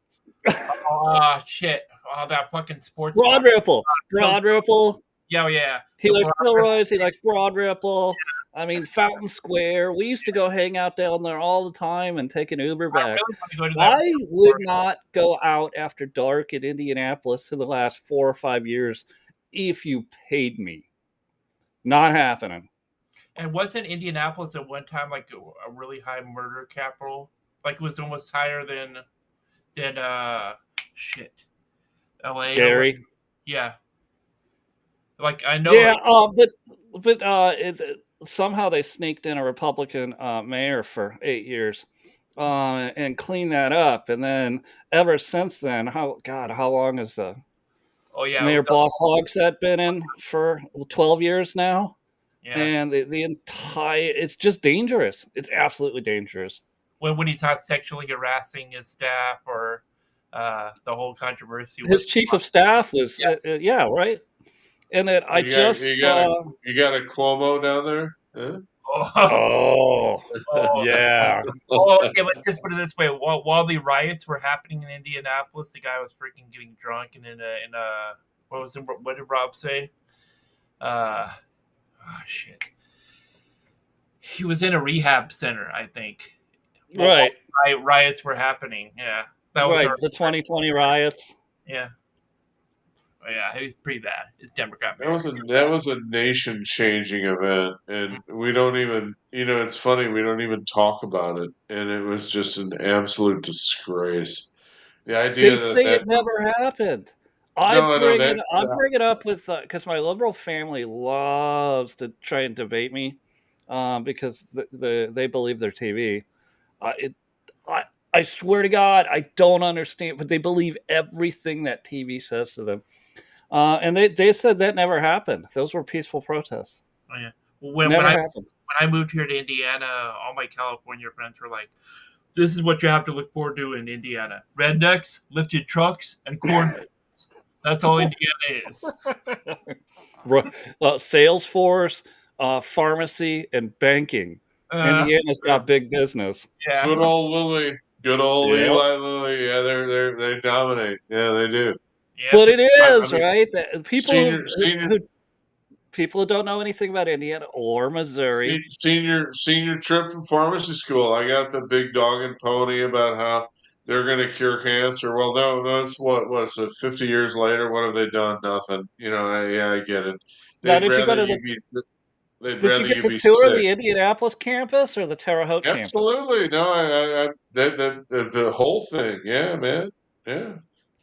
Speaker 3: oh shit, all that fucking sports bar.
Speaker 1: Broad Ripple.
Speaker 3: So
Speaker 1: Broad Ripple.
Speaker 3: yeah, yeah.
Speaker 1: He
Speaker 3: The
Speaker 1: likes
Speaker 3: bar-
Speaker 1: Kilroy's. He likes Broad Ripple. I mean, Fountain Square. We used to go hang out down there all the time and take an Uber
Speaker 3: I
Speaker 1: back.
Speaker 3: really want to go to that.
Speaker 1: I would not go out after dark in Indianapolis in the last 4 or 5 years if you paid me. Not happening.
Speaker 3: And wasn't Indianapolis at one time like a really high murder capital? Like it was almost higher than shit, L.A. or what?
Speaker 1: Gary.
Speaker 3: Yeah. Like I know,
Speaker 1: Yeah,
Speaker 3: like,
Speaker 1: somehow they sneaked in a Republican mayor for 8 years and cleaned that up. And then ever since then, how long has
Speaker 3: oh yeah,
Speaker 1: Mayor Boss Hogshead been in for 12 years now?
Speaker 3: yeah.
Speaker 1: And the entire, it's just dangerous. It's absolutely dangerous.
Speaker 3: When he's not sexually harassing his staff or the whole controversy with
Speaker 1: His chief of staff was,
Speaker 3: yeah.
Speaker 1: yeah, right. And then I
Speaker 2: you got
Speaker 1: just saw,
Speaker 2: you got a Cuomo down there? Huh?
Speaker 3: Oh,
Speaker 1: oh,
Speaker 3: oh,
Speaker 1: yeah.
Speaker 3: oh, yeah, but just put it this way: while the riots were happening in Indianapolis, the guy was freaking getting drunk and in a what did Rob say? Oh shit, he was in a rehab center, I think.
Speaker 1: Right,
Speaker 3: Riots were happening. Yeah, that was
Speaker 1: right.
Speaker 3: our
Speaker 1: The 2020 riots.
Speaker 3: yeah. Oh, yeah, it was pretty bad. It's Democrat
Speaker 2: That
Speaker 3: mayor.
Speaker 2: was a nation changing event, and we don't even it's funny we don't even talk about it, and it was just an absolute disgrace. The
Speaker 1: They
Speaker 2: idea that
Speaker 1: say it never happened. I
Speaker 2: No, I know
Speaker 1: bring
Speaker 2: that.
Speaker 1: it I bring it up with, because my liberal family loves to try and debate me, because they believe their TV. It I I swear to God, I don't understand, but they believe everything that TV says to them. And they said that never happened. Those were peaceful protests.
Speaker 3: Oh, yeah. When
Speaker 1: Never
Speaker 3: I
Speaker 1: happened.
Speaker 3: moved here to Indiana, all my California friends were like, "This is what you have to look forward to in Indiana: rednecks, lifted trucks, and corn. That's all Indiana is."
Speaker 1: Ru Salesforce, pharmacy, and banking.
Speaker 3: Uh,
Speaker 1: Indiana's
Speaker 2: Yeah.
Speaker 1: got big business.
Speaker 3: yeah,
Speaker 2: Good old Lilly. Good old
Speaker 1: Yep.
Speaker 2: Eli Lilly. Yeah, they dominate. Yeah, they do.
Speaker 3: yeah.
Speaker 1: But it
Speaker 2: I
Speaker 1: is,
Speaker 2: mean,
Speaker 1: right? That
Speaker 2: senior senior
Speaker 1: people who don't know anything about Indiana or Missouri,
Speaker 2: senior trip from pharmacy school. I got the big dog and pony about how they're going to cure cancer. Well, no, it's what's it? 50 years later, what have they done? Nothing. Yeah, I get it.
Speaker 1: now
Speaker 2: They'd
Speaker 1: did you go
Speaker 2: rather
Speaker 1: to
Speaker 2: you be they'd
Speaker 1: did you
Speaker 2: rather
Speaker 1: get
Speaker 2: you
Speaker 1: to
Speaker 2: be
Speaker 1: tour
Speaker 2: sick.
Speaker 1: the Indianapolis campus or the Terre Haute campus?
Speaker 2: Absolutely. No, the whole thing. Yeah, man. Yeah.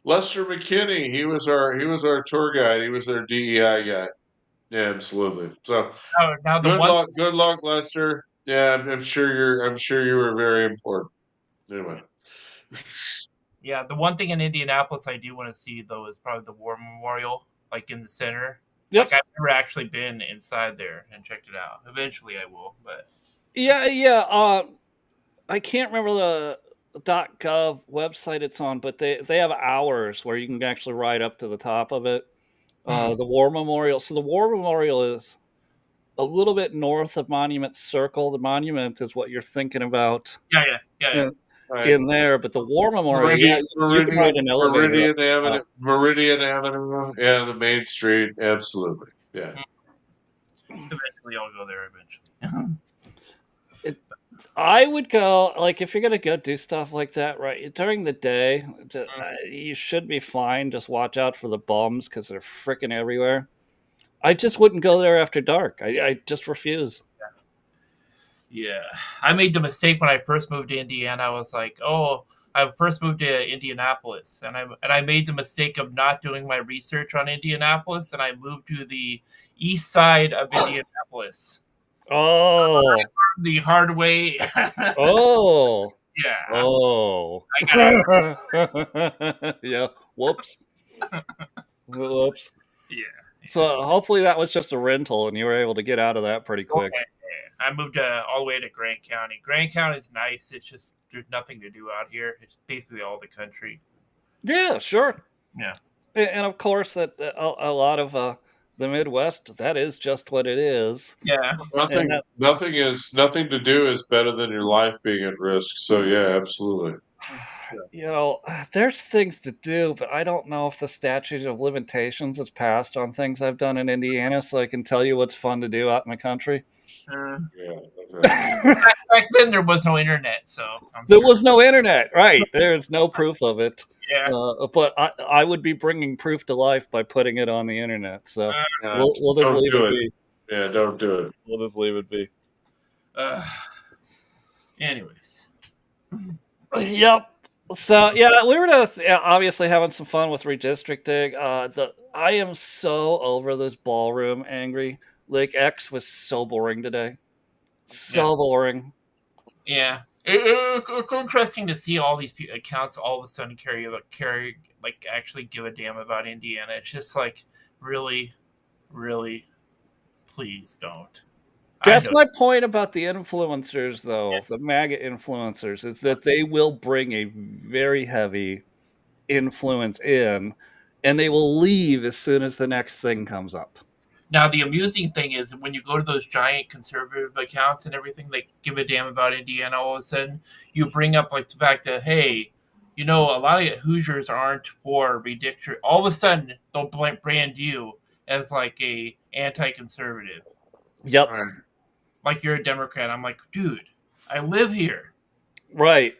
Speaker 2: Lester McKinney, he was our tour guide. He was our DEI guy. Yeah, absolutely. So
Speaker 3: Now the one,
Speaker 2: good luck, Lester. Yeah, I'm sure you were very important. Anyway.
Speaker 3: yeah, the one thing in Indianapolis I do want to see though is probably the War Memorial, like in the center. Like
Speaker 1: Yep.
Speaker 3: I've never actually been inside there and checked it out. Eventually I will, but
Speaker 1: Yeah, yeah. I can't remember the .gov website it's on, but they have hours where you can actually ride up to the top of it.
Speaker 3: hmm,
Speaker 1: The War Memorial. So the War Memorial is a little bit north of Monument Circle. The monument is what you're thinking about
Speaker 3: yeah, yeah, yeah, yeah.
Speaker 1: in,
Speaker 2: Right.
Speaker 1: in there, but the War Memorial, yeah, you can ride an elevator up.
Speaker 2: Meridian Avenue. Yeah, the main street. Absolutely. Yeah.
Speaker 3: Hmm. Eventually I'll go there eventually.
Speaker 1: It, I would go like if you're gonna go do stuff like that right during the day. You should be fine. Just watch out for the bums because they're freaking everywhere. I just wouldn't go there after dark. I just refuse.
Speaker 3: Yeah, I made the mistake when I first moved to Indiana. I was like, "Oh, I first moved to Indianapolis, and I made the mistake of not doing my research on Indianapolis, and I moved to the east side of Indianapolis
Speaker 1: Oh,
Speaker 3: the hard way."
Speaker 1: oh,
Speaker 3: Yeah,
Speaker 1: oh.
Speaker 3: I gotta.
Speaker 1: Yeah. Whoops. Whoops.
Speaker 3: Yeah,
Speaker 1: So hopefully that was just a rental and you were able to get out of that pretty quick.
Speaker 3: okay. I moved all the way to Grant County. Grant County is nice. It's just there's nothing to do out here. It's basically all the country.
Speaker 1: Yeah, sure.
Speaker 3: Yeah.
Speaker 1: And of course that a lot of the Midwest, that is just what it is.
Speaker 3: Yeah.
Speaker 1: And
Speaker 2: Nothing
Speaker 1: that,
Speaker 2: nothing to do is better than your life being at risk. So yeah, absolutely.
Speaker 1: you know, there's things to do, but I don't know if the statute of limitations is passed on things I've done in Indiana, so I can tell you what's fun to do out in the country.
Speaker 3: Uh,
Speaker 2: Yeah. Okay.
Speaker 3: back then there was no internet, so I'm
Speaker 1: There
Speaker 3: sure.
Speaker 1: was no internet, right? There's no proof of it.
Speaker 3: Yeah.
Speaker 1: But I would be bringing proof to life by putting it on the internet. So
Speaker 3: Uh,
Speaker 1: we'll just
Speaker 2: Don't
Speaker 1: leave
Speaker 2: do
Speaker 1: it
Speaker 2: it.
Speaker 1: be.
Speaker 2: Yeah, don't do it.
Speaker 1: We'll just leave it be.
Speaker 3: uh, anyways.
Speaker 1: Yep. So yeah, we were just obviously having some fun with redistricting. I am so over this ballroom. Angry Lake X was so boring today.
Speaker 3: Yeah.
Speaker 1: So boring.
Speaker 3: Yeah. It's interesting to see all these accounts all of a sudden carry like actually give a damn about Indiana. It's just like really, really, please don't. I
Speaker 1: That's
Speaker 3: don't.
Speaker 1: my point about the influencers, though. The MAGA influencers is that they will bring a very heavy influence in, and they will leave as soon as the next thing comes up.
Speaker 3: Now the amusing thing is when you go to those giant conservative accounts and everything that give a damn about Indiana, all of a sudden you bring up like the fact that hey, you know a lot of Hoosiers aren't for redistrict. All of a sudden they'll brand you as like a anti-conservative,
Speaker 1: Yep.
Speaker 2: All right.
Speaker 3: like you're a Democrat. I'm like, dude, I live here.
Speaker 1: Right.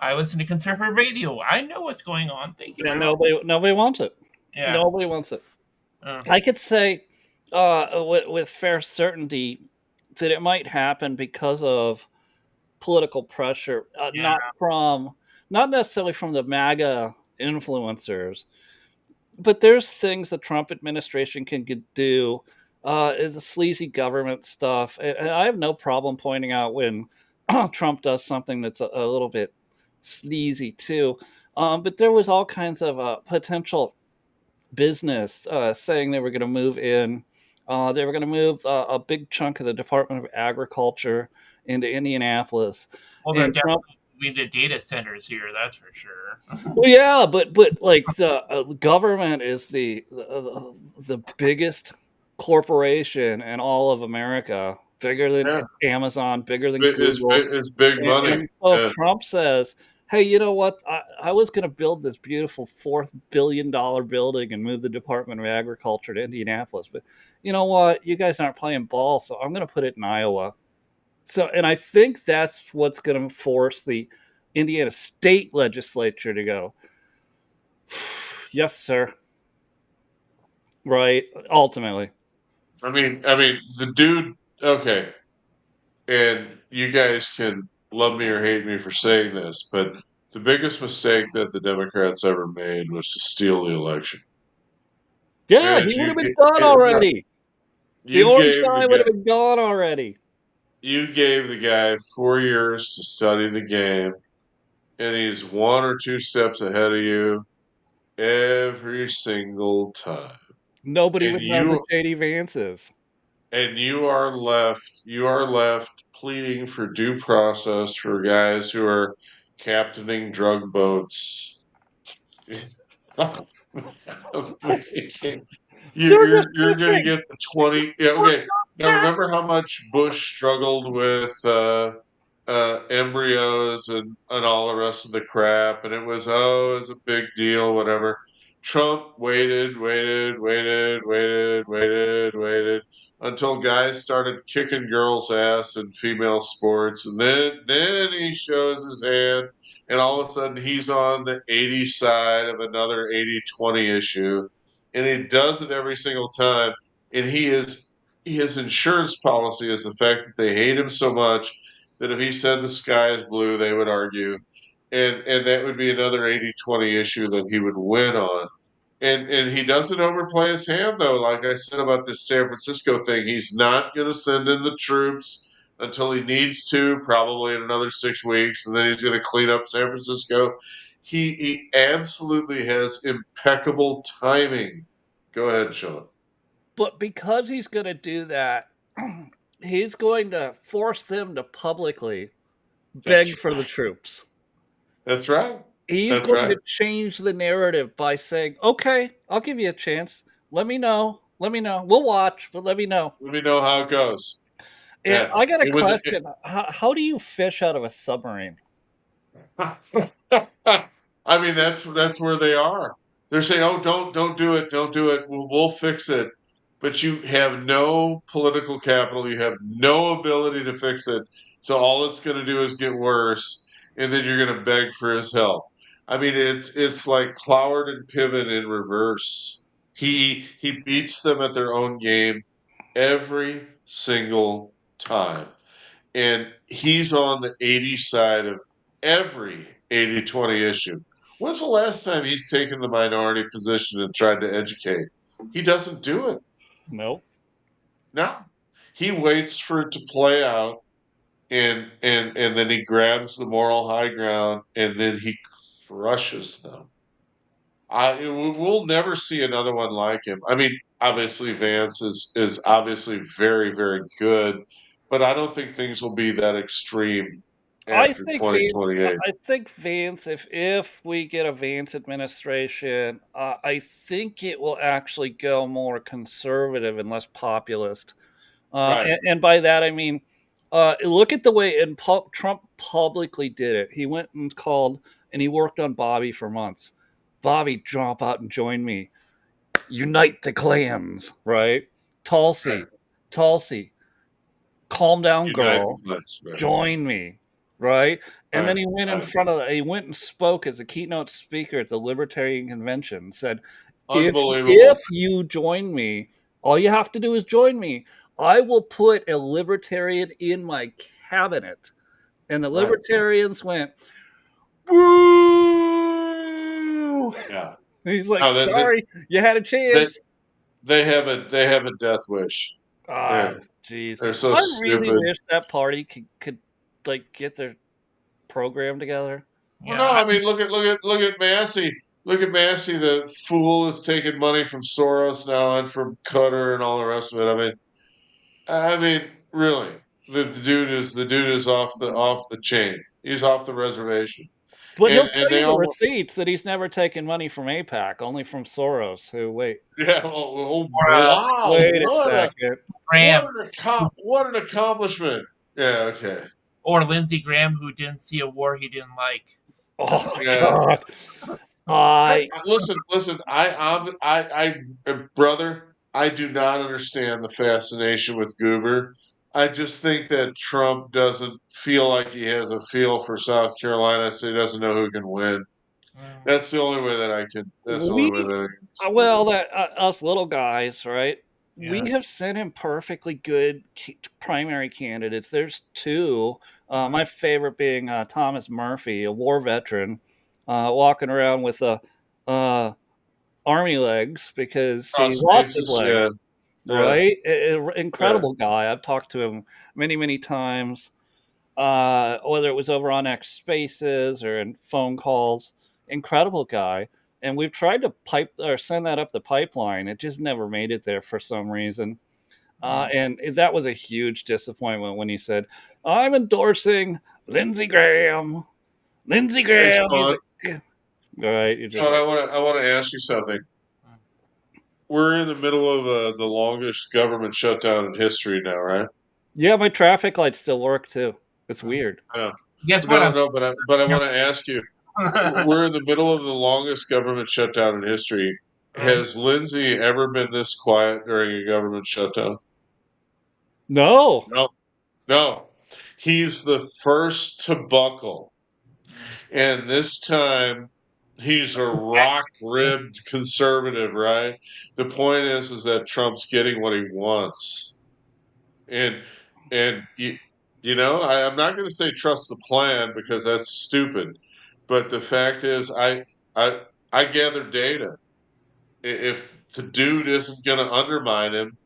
Speaker 3: I listen to conservative radio. I know what's going on. Thank you
Speaker 1: Yeah,
Speaker 3: very much.
Speaker 1: nobody wants it.
Speaker 3: Yeah.
Speaker 1: Nobody wants it.
Speaker 3: Uh,
Speaker 1: I could say with fair certainty that it might happen because of political pressure,
Speaker 3: yeah.
Speaker 1: not necessarily from the MAGA influencers, but there's things the Trump administration can do. The sleazy government stuff. And I have no problem pointing out when Trump does something that's a little bit sleazy too. But there was all kinds of potential business saying they were going to move in. They were going to move a big chunk of the Department of Agriculture into Indianapolis,
Speaker 3: Well, they're
Speaker 1: and Trump.
Speaker 3: definitely moving the data centers here, that's for sure.
Speaker 1: Well, yeah, but like the government is the biggest corporation in all of America, bigger than
Speaker 2: Yeah,
Speaker 1: Amazon, bigger than Google.
Speaker 2: it's big money.
Speaker 1: And so if
Speaker 2: Yeah,
Speaker 1: Trump says, "Hey, you know what? I was going to build this beautiful $4 billion building and move the Department of Agriculture to Indianapolis, but you know what? You guys aren't playing ball, so I'm going to put it in Iowa." So, and I think that's what's going to force the Indiana state legislature to go, yes, sir. Right. Ultimately.
Speaker 2: I mean, the dude. Okay, and you guys can love me or hate me for saying this, but the biggest mistake that the Democrats ever made was to steal the election.
Speaker 1: Yeah, he
Speaker 2: Because
Speaker 1: would have been gone already. The
Speaker 2: you
Speaker 1: orange
Speaker 2: gave the
Speaker 1: guy would
Speaker 2: guy
Speaker 1: have been gone already.
Speaker 2: 4 years to study the game, and he's one or two steps ahead of you every single time.
Speaker 1: Nobody
Speaker 2: And
Speaker 1: would know who
Speaker 2: you
Speaker 1: JD Vance is.
Speaker 2: and you are left pleading for due process for guys who are captaining drug boats.
Speaker 1: They're just
Speaker 2: You're going to
Speaker 1: fishing.
Speaker 2: get the 20. Yeah, okay. Now remember how much Bush struggled with embryos and all the rest of the crap, and it was a big deal, whatever. Trump waited until guys started kicking girls' ass in female sports, and then he shows his hand, and all of a sudden he's on the 80 side of another 80-20 issue, and he does it every single time, and his insurance policy is the fact that they hate him so much that if he said the sky is blue, they would argue. And that would be another 80-20 issue that he would win on. And he doesn't overplay his hand though. Like I said about this San Francisco thing, he's not going to send in the troops until he needs to, probably in another 6 weeks, and then he's going to clean up San Francisco. He absolutely has impeccable timing. Go ahead, Sean.
Speaker 1: But because he's going to do that, he's going to force them to publicly beg
Speaker 2: That's
Speaker 1: for the
Speaker 2: right.
Speaker 1: troops.
Speaker 2: That's right.
Speaker 1: He's
Speaker 2: That's
Speaker 1: going
Speaker 2: right.
Speaker 1: to change the narrative by saying, "Okay, I'll give you a chance. Let me know. Let me know. We'll watch, but let me know."
Speaker 2: Let me know how it goes.
Speaker 1: And
Speaker 2: Yeah.
Speaker 1: I got a
Speaker 2: It would,
Speaker 1: question. How do you fish out of a submarine?
Speaker 2: I mean, that's where they are. They're saying, "Oh, don't do it, don't do it. We'll fix it." But you have no political capital. You have no ability to fix it. So all it's going to do is get worse, and then you're going to beg for his help. I mean, it's like Cloward and Piven in reverse. He beats them at their own game every single time, and he's on the 80 side of every 80-20 issue. When's the last time he's taken the minority position and tried to educate? He doesn't do it.
Speaker 1: Nope.
Speaker 2: No. He waits for it to play out, and then he grabs the moral high ground, and then he crushes them. We'll never see another one like him. I mean, obviously Vance is obviously very, very good, but I don't think things will be that extreme
Speaker 1: I
Speaker 2: after
Speaker 1: think Vance.
Speaker 2: 2028.
Speaker 1: I think Vance. If we get a Vance administration, I think it will actually go more conservative and less populist.
Speaker 2: Right.
Speaker 1: And by that I mean, look at the way Trump publicly did it. He went and called and he worked on Bobby for months. Bobby, jump out and join me. Unite the clans, right?
Speaker 2: Right.
Speaker 1: Tulsi, Tulsi, calm down,
Speaker 2: Unite the
Speaker 1: girl.
Speaker 2: class. Right.
Speaker 1: Join me, right? And then
Speaker 2: Right.
Speaker 1: he went in
Speaker 2: Right.
Speaker 1: front of he went and spoke as a keynote speaker at the Libertarian Convention and said, if
Speaker 2: Unbelievable.
Speaker 1: you join me, all you have to do is join me. I will put a libertarian in my cabinet. And the
Speaker 2: Right.
Speaker 1: libertarians went, boo!
Speaker 2: Yeah.
Speaker 1: He's like,
Speaker 2: Oh,
Speaker 1: "Sorry, you had a
Speaker 2: they
Speaker 1: chance."
Speaker 2: they have a death wish.
Speaker 1: Ah,
Speaker 2: Yeah,
Speaker 1: jeez.
Speaker 2: they're so
Speaker 1: I really
Speaker 2: stupid.
Speaker 1: wish that party could, like, get their program together.
Speaker 2: Well,
Speaker 3: Yeah,
Speaker 2: no, I mean, look at Massey. Look at Massey. The fool is taking money from Soros now and from Qatar and all the rest of it. Really, the dude is off the chain. He's off the reservation,
Speaker 1: But he'll
Speaker 2: and
Speaker 1: tell
Speaker 2: they
Speaker 1: you the
Speaker 2: almost
Speaker 1: receipts that he's never taken money from AIPAC, only from Soros, who wait,
Speaker 2: yeah. Oh,
Speaker 3: or
Speaker 2: wow!
Speaker 1: wait a second.
Speaker 3: Graham
Speaker 2: What an accomplishment! Yeah. Okay.
Speaker 3: or Lindsey Graham, who didn't see a war he didn't like.
Speaker 1: Oh
Speaker 2: Yeah.
Speaker 1: god. I
Speaker 2: Listen. Brother, I do not understand the fascination with Goober. I just think that Trump doesn't feel like he has a feel for South Carolina, so he doesn't know who can win.
Speaker 3: Mm,
Speaker 2: That's the only way that I can. That's the only way
Speaker 1: we
Speaker 2: that I can explain
Speaker 1: well,
Speaker 2: it.
Speaker 1: that us little guys, right?
Speaker 3: yeah.
Speaker 1: We have sent him perfectly good primary candidates. There's two. My favorite being Thomas Murphy, a war veteran, walking around with uh, army legs because he lost his
Speaker 2: Prospaces, yeah,
Speaker 1: legs.
Speaker 2: yeah,
Speaker 1: Right?
Speaker 2: yeah.
Speaker 1: Incredible guy. I've talked to him many, many times, whether it was over on X Spaces or in phone calls. Incredible guy. And we've tried to pipe or send that up the pipeline. It just never made it there for some reason. And that was a huge disappointment when he said, "I'm endorsing Lindsey Graham." Lindsey
Speaker 2: Hey,
Speaker 1: Graham. He's
Speaker 2: Sean,
Speaker 1: like, "Yeah." All right. You're just
Speaker 2: Sean,
Speaker 1: like,
Speaker 2: I want to ask you something. We're in the middle of the longest government shutdown in history now, right?
Speaker 1: yeah, my traffic lights still work too. It's weird.
Speaker 2: I know.
Speaker 3: Guess what?
Speaker 2: No,
Speaker 3: I'm
Speaker 2: no, but I want to ask you. We're in the middle of the longest government shutdown in history. Has Lindsay ever been this quiet during a government shutdown?
Speaker 1: No.
Speaker 2: No, no. He's the first to buckle, and this time he's a rock-ribbed conservative, right? The point is that Trump's getting what he wants, and and I'm not going to say trust the plan because that's stupid, but the fact is, I I gather data. If the dude isn't going to undermine him,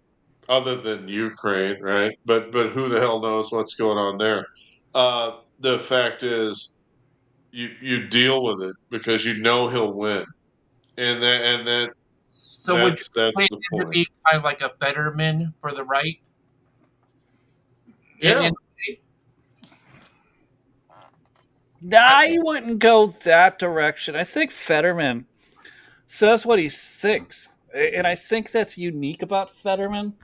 Speaker 2: other than Ukraine, right? But who the hell knows what's going on there? The fact is, you deal with it because you know he'll win, and
Speaker 3: So would you
Speaker 2: that's
Speaker 3: play
Speaker 2: the
Speaker 3: him to
Speaker 2: point.
Speaker 3: be kind of like a betterman for the right?
Speaker 2: Yeah,
Speaker 3: And I,
Speaker 1: I wouldn't go that direction. I think Fetterman says what he thinks. And I think that's unique about Fetterman.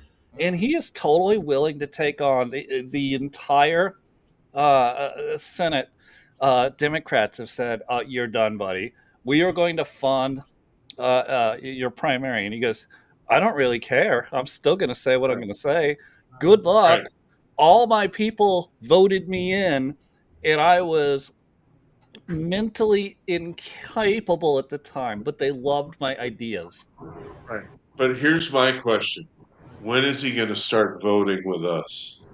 Speaker 1: And he is totally willing to take on the entire Senate. Democrats have said, "You're done, buddy. We are going to fund your primary." And he goes, "I don't really care. I'm still going to say what I'm
Speaker 2: right,
Speaker 1: going to say. Good luck.
Speaker 2: right,
Speaker 1: All my people voted me in, and I was mentally incapable at the time, but they loved my ideas."
Speaker 2: right. But here's my question: when is he going to start voting with us?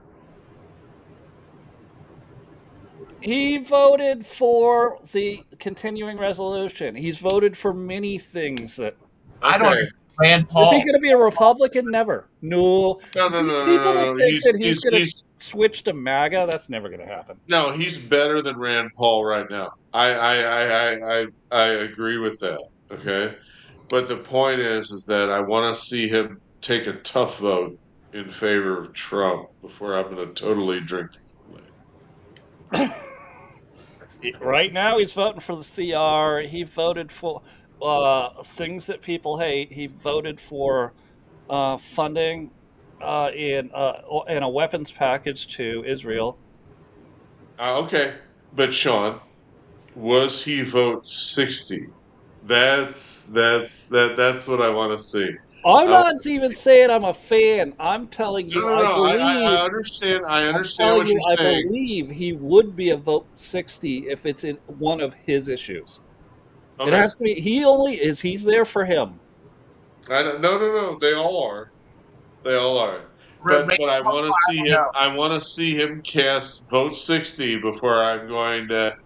Speaker 1: He voted for the continuing resolution. He's voted for many things that
Speaker 3: I don't
Speaker 2: Okay,
Speaker 3: understand Rand
Speaker 1: is he
Speaker 3: Paul.
Speaker 1: going to be a Republican? Never. No.
Speaker 2: no, no,
Speaker 1: These
Speaker 2: no, no,
Speaker 1: people
Speaker 2: no,
Speaker 1: that
Speaker 2: no.
Speaker 1: think that he's going to switch to MAGA, that's never going to happen.
Speaker 2: No, he's better than Rand Paul right now. I agree with that. Okay, but the point is that I want to see him take a tough vote in favor of Trump before I'm going to totally drink the
Speaker 1: Right now, he's voting for the CR. He voted for things that people hate. He voted for funding in a weapons package to Israel.
Speaker 2: Okay, but Sean, was he vote 60? That's what I want to see.
Speaker 1: I'm
Speaker 2: I,
Speaker 1: not even saying I'm a fan. I'm telling
Speaker 2: no,
Speaker 1: you,
Speaker 2: no,
Speaker 1: I
Speaker 2: no.
Speaker 1: believe.
Speaker 2: I understand. I
Speaker 1: I'm
Speaker 2: understand
Speaker 1: telling
Speaker 2: what
Speaker 1: you,
Speaker 2: you're
Speaker 1: I
Speaker 2: saying.
Speaker 1: believe he would be a vote 60 if it's in one of his issues. It
Speaker 2: Okay,
Speaker 1: has to be. He only is. He's there for him.
Speaker 2: I don't, no, no, no. They all are. They all are.
Speaker 3: Rand
Speaker 2: But I
Speaker 3: Paul,
Speaker 2: want to
Speaker 3: I
Speaker 2: see
Speaker 3: don't
Speaker 2: him.
Speaker 3: know.
Speaker 2: I want to see him cast vote 60 before I'm going to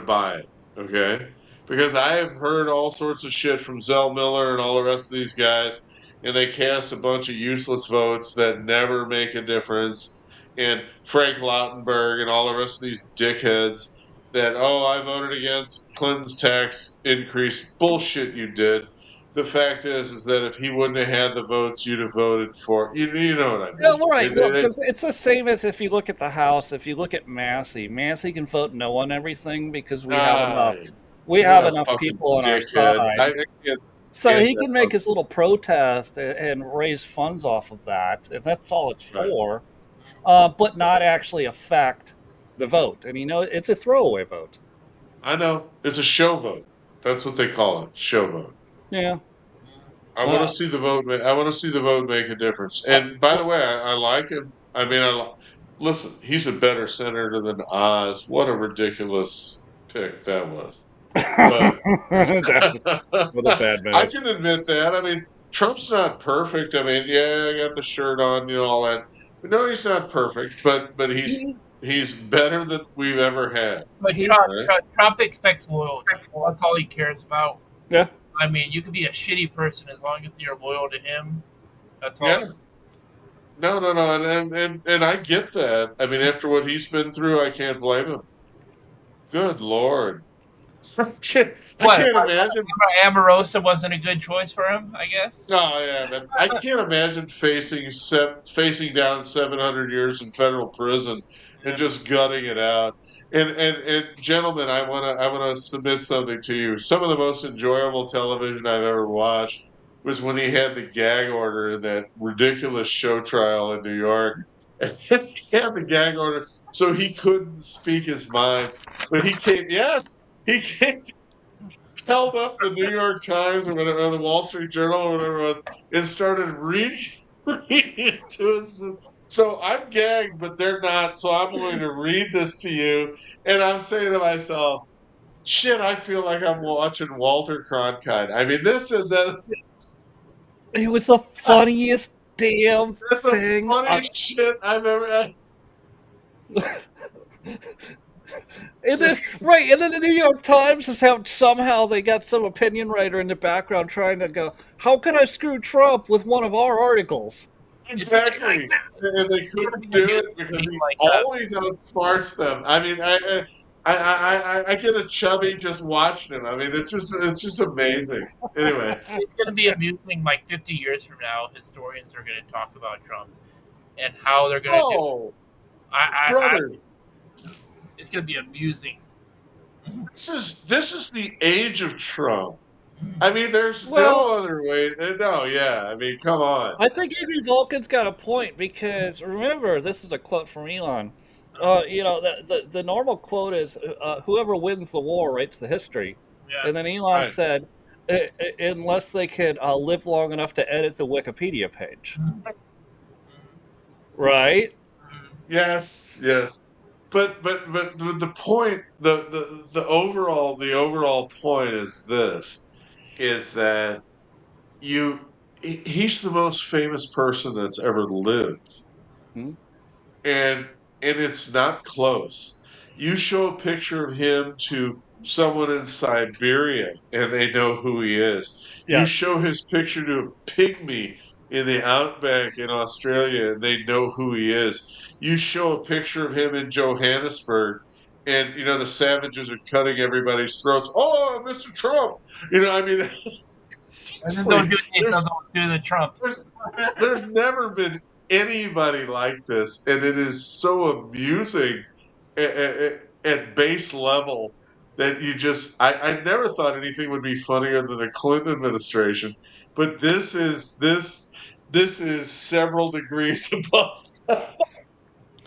Speaker 2: buy it. Okay. because I have heard all sorts of shit from Zell Miller and all the rest of these guys, and they cast a bunch of useless votes that never make a difference. And Frank Lautenberg and all the rest of these dickheads that, oh, I voted against Clinton's tax increase. Bullshit, you did. The fact is that if he wouldn't have had the votes, you'd have voted for. You know what I
Speaker 1: Yeah,
Speaker 2: mean?
Speaker 1: well, right. Well, because it's the same as if you look at the House. If you look at Massey, Massey can vote no on everything because we have
Speaker 2: Ah,
Speaker 1: enough. We have
Speaker 2: what a
Speaker 1: enough
Speaker 2: fucking
Speaker 1: people on our
Speaker 2: dickhead!
Speaker 1: side,
Speaker 2: I can't
Speaker 1: so
Speaker 2: stand
Speaker 1: he
Speaker 2: that
Speaker 1: can make his
Speaker 2: fucking
Speaker 1: little protest and raise funds off of that, and that's all it's
Speaker 2: right.
Speaker 1: for. But not actually affect the vote. And it's a throwaway vote.
Speaker 2: I know it's a show vote. That's what they call it, show vote.
Speaker 1: Yeah.
Speaker 2: I want to
Speaker 1: Uh,
Speaker 2: see the vote. I want to see the vote make a difference. And by the way, I like him. I mean, listen. He's a better senator than Oz. What a ridiculous pick that was. But
Speaker 1: that was what a bad
Speaker 2: I
Speaker 1: move.
Speaker 2: can admit that. I mean, Trump's not perfect. I mean, yeah, I got the shirt on, all that. But no, he's not perfect. But
Speaker 1: He's
Speaker 2: he's better than we've ever had.
Speaker 3: But
Speaker 1: he's
Speaker 2: Right?
Speaker 3: Trump expects loyalty. That's all he cares about.
Speaker 1: yeah.
Speaker 3: I mean, you could be a shitty person as long as you're loyal to him. That's all.
Speaker 2: Yeah. No, no, no, and I get that. I mean, after what he's been through, I can't blame him. Good Lord. I
Speaker 3: What?
Speaker 2: can't imagine.
Speaker 3: Amorosa wasn't a good choice for him, I guess.
Speaker 2: Oh yeah, man. I can't imagine facing down 700 years in federal prison and
Speaker 3: Yeah.
Speaker 2: just gutting it out. And gentlemen, I wanna submit something to you. Some of the most enjoyable television I've ever watched was when he had the gag order in that ridiculous show trial in New York. And he had the gag order so he couldn't speak his mind. But he came held up the New York Times or whatever, or the Wall Street Journal or whatever it was, and started reading, reading it to us. So I'm gagged, but they're not. So I'm going to read this to you, and I'm saying to myself, "Shit, I feel like I'm watching Walter Cronkite." I mean, this is
Speaker 1: It was the funniest damn
Speaker 2: that's the
Speaker 1: thing.
Speaker 2: funniest shit I've ever.
Speaker 1: And then right, and then the New York Times is how somehow they got some opinion writer in the background trying to go, how can I screw Trump with one of our articles?
Speaker 2: Exactly, and they
Speaker 3: It's gonna be
Speaker 2: couldn't
Speaker 3: a
Speaker 2: do
Speaker 3: new
Speaker 2: it because
Speaker 3: thing
Speaker 2: he
Speaker 3: like
Speaker 2: always outsmarts them. I mean, I get a chubby just watching him. I mean, it's just amazing. Anyway,
Speaker 3: it's going to be amusing. Like 50 years from now, historians are going to talk about Trump and how they're going to do.
Speaker 2: oh
Speaker 3: I
Speaker 2: brother,
Speaker 3: it's going to be amusing.
Speaker 2: this is the age of Trump. I mean, there's
Speaker 1: Well,
Speaker 2: no other way. No, yeah. I mean, come on.
Speaker 1: I think Adrian Vulcan's got a point because remember, this is a quote from Elon. The normal quote is, "Whoever wins the war writes the history,"
Speaker 3: Yeah.
Speaker 1: and then Elon
Speaker 2: Right.
Speaker 1: said, "Unless they could live long enough to edit the Wikipedia page." Right?
Speaker 2: Yes, yes. But the point, the overall point is this: is that he's the most famous person that's ever lived.
Speaker 1: Hmm?
Speaker 2: And it's not close. You show a picture of him to someone in Siberia and they know who he is. You
Speaker 1: Yes.
Speaker 2: show his picture to a pygmy in the outback in Australia and they know who he is. You show a picture of him in Johannesburg and the savages are cutting everybody's throats. Oh, Mr. Trump. I mean
Speaker 3: And then they'll
Speaker 2: seriously,
Speaker 3: do
Speaker 2: there's
Speaker 3: they'll do the Trump.
Speaker 2: there's there's never been anybody like this, and it is so amusing at base level that I never thought anything would be funnier than the Clinton administration, but this is several degrees above.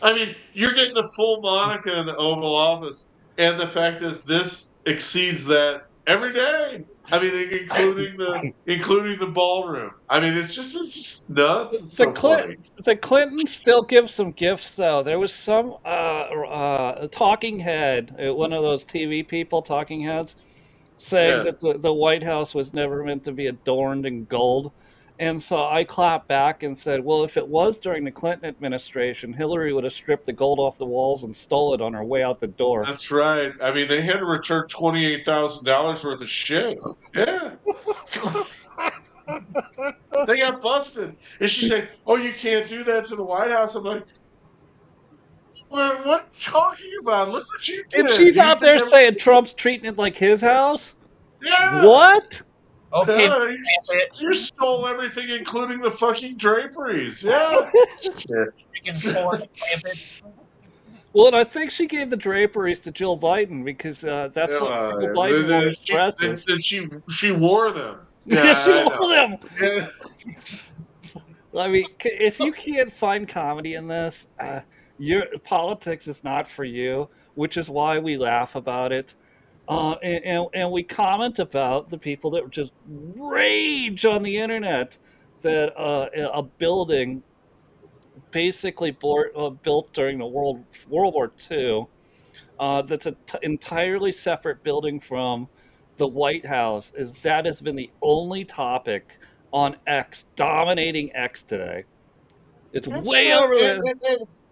Speaker 2: I mean, you're getting the full Monica in the Oval Office, and the fact is, this exceeds that every day. I mean, including the ballroom. I mean, it's just nuts. It's
Speaker 1: The
Speaker 2: so funny.
Speaker 1: The Clintons still give some gifts though. There was some talking head, one of those TV people, talking heads, saying
Speaker 2: Yeah,
Speaker 1: that the White House was never meant to be adorned in gold. And so I clapped back and said, well, if it was during the Clinton administration, Hillary would have stripped the gold off the walls and stole it on her way out the door.
Speaker 2: That's right. I mean, they had to return $28,000 worth of shit. Yeah. They got busted. And she said, "Oh, you can't do that to the White House." I'm like, "What are you talking about? Look what you
Speaker 1: And
Speaker 2: did.
Speaker 1: she's
Speaker 2: Do you
Speaker 1: out
Speaker 2: think
Speaker 1: there
Speaker 2: everything?"
Speaker 1: saying Trump's treating it like his house.
Speaker 2: Yeah.
Speaker 1: What?
Speaker 3: Okay,
Speaker 2: Yeah,
Speaker 3: it,
Speaker 2: you stole everything, including the fucking draperies. Yeah.
Speaker 3: freaking Florida Clampett.
Speaker 1: Well, and I think she gave the draperies to Jill Biden because that's what
Speaker 2: Yeah.
Speaker 1: Jill Biden wore as dresses.
Speaker 2: Then she wore them. Yeah,
Speaker 1: Yeah, she
Speaker 2: I
Speaker 1: wore
Speaker 2: know.
Speaker 1: them.
Speaker 2: Yeah.
Speaker 1: I mean, if you can't find comedy in this, your politics is not for you. Which is why we laugh about it, and we comment about the people that just rage on the internet that a building basically built during the World War II, that's an entirely separate building from the White House, is that has been the only topic on X dominating X today. It's
Speaker 2: It's
Speaker 1: way over there.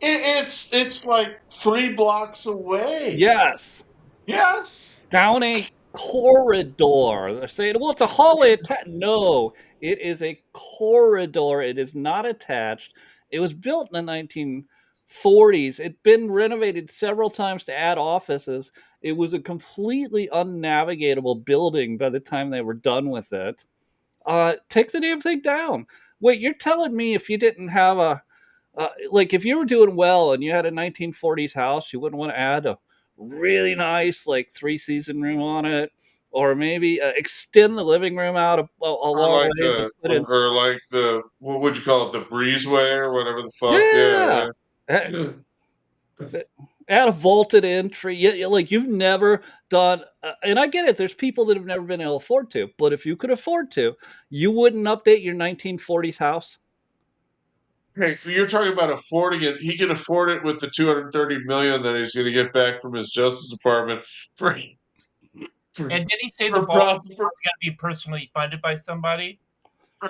Speaker 2: it's like 3 blocks away.
Speaker 1: Yes,
Speaker 2: Yes.
Speaker 1: down a corridor. They're saying, well, it's a hallway attached. No, it is a corridor. It is not attached. It was built in the 1940s. It'd been renovated several times to add offices. It was a completely unnavigatable building by the time they were done with it. Take the damn thing down. Wait, you're telling me if you didn't have like if you were doing well and you had a 1940s house, you wouldn't want to add a really nice like 3 season room on it, or maybe extend the living room out a
Speaker 2: Or
Speaker 1: long
Speaker 2: like
Speaker 1: ways and put in.
Speaker 2: or like the what would you call it? The breezeway or whatever the fuck.
Speaker 1: Yeah,
Speaker 2: Yeah,
Speaker 1: a-
Speaker 2: yeah.
Speaker 1: add a vaulted entry. Like you've never done, and I get it. There's people that have never been able to afford to, but if you could afford to, you wouldn't update your 1940s house.
Speaker 2: Okay, so you're talking about affording it. He can afford it with the 230 million that he's going to get back from his Justice Department for for,
Speaker 3: And did he say the
Speaker 2: for
Speaker 3: ball
Speaker 2: prosper.
Speaker 3: was going to be personally funded by somebody? Or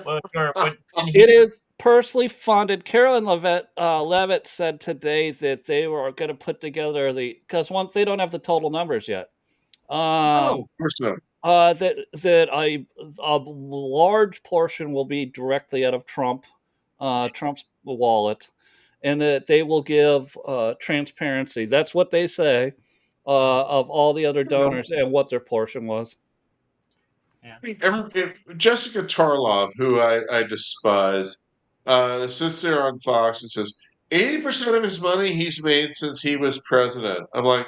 Speaker 3: what? Didn't he?
Speaker 1: It is personally funded. Carolyn Levitt said today that they were going to put together because one they don't have the total numbers yet.
Speaker 2: No,
Speaker 1: Um,
Speaker 2: of course not.
Speaker 1: that a large portion will be directly out of Trump's wallet, and that they will give transparency. That's what they say of all the other
Speaker 2: You know,
Speaker 1: donors and what their portion was.
Speaker 3: Yeah.
Speaker 2: Jessica Tarlov, who I despise, sits there on Fox and says 80% of his money he's made since he was president. I'm like,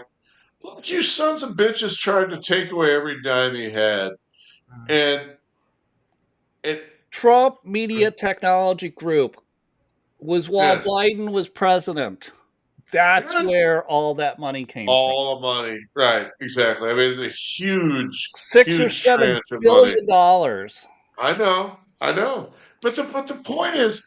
Speaker 2: look, you sons of bitches tried to take away every dime he had, and it.
Speaker 1: Trump Media Technology Group was while
Speaker 2: Yes,
Speaker 1: Biden was president. That's
Speaker 2: yes,
Speaker 1: where all that money came from.
Speaker 2: all the money, right? Exactly. I mean, it's a huge,
Speaker 1: 6 or
Speaker 2: huge
Speaker 1: 7
Speaker 2: tranche of money.
Speaker 1: billion dollars.
Speaker 2: I know. But the point is,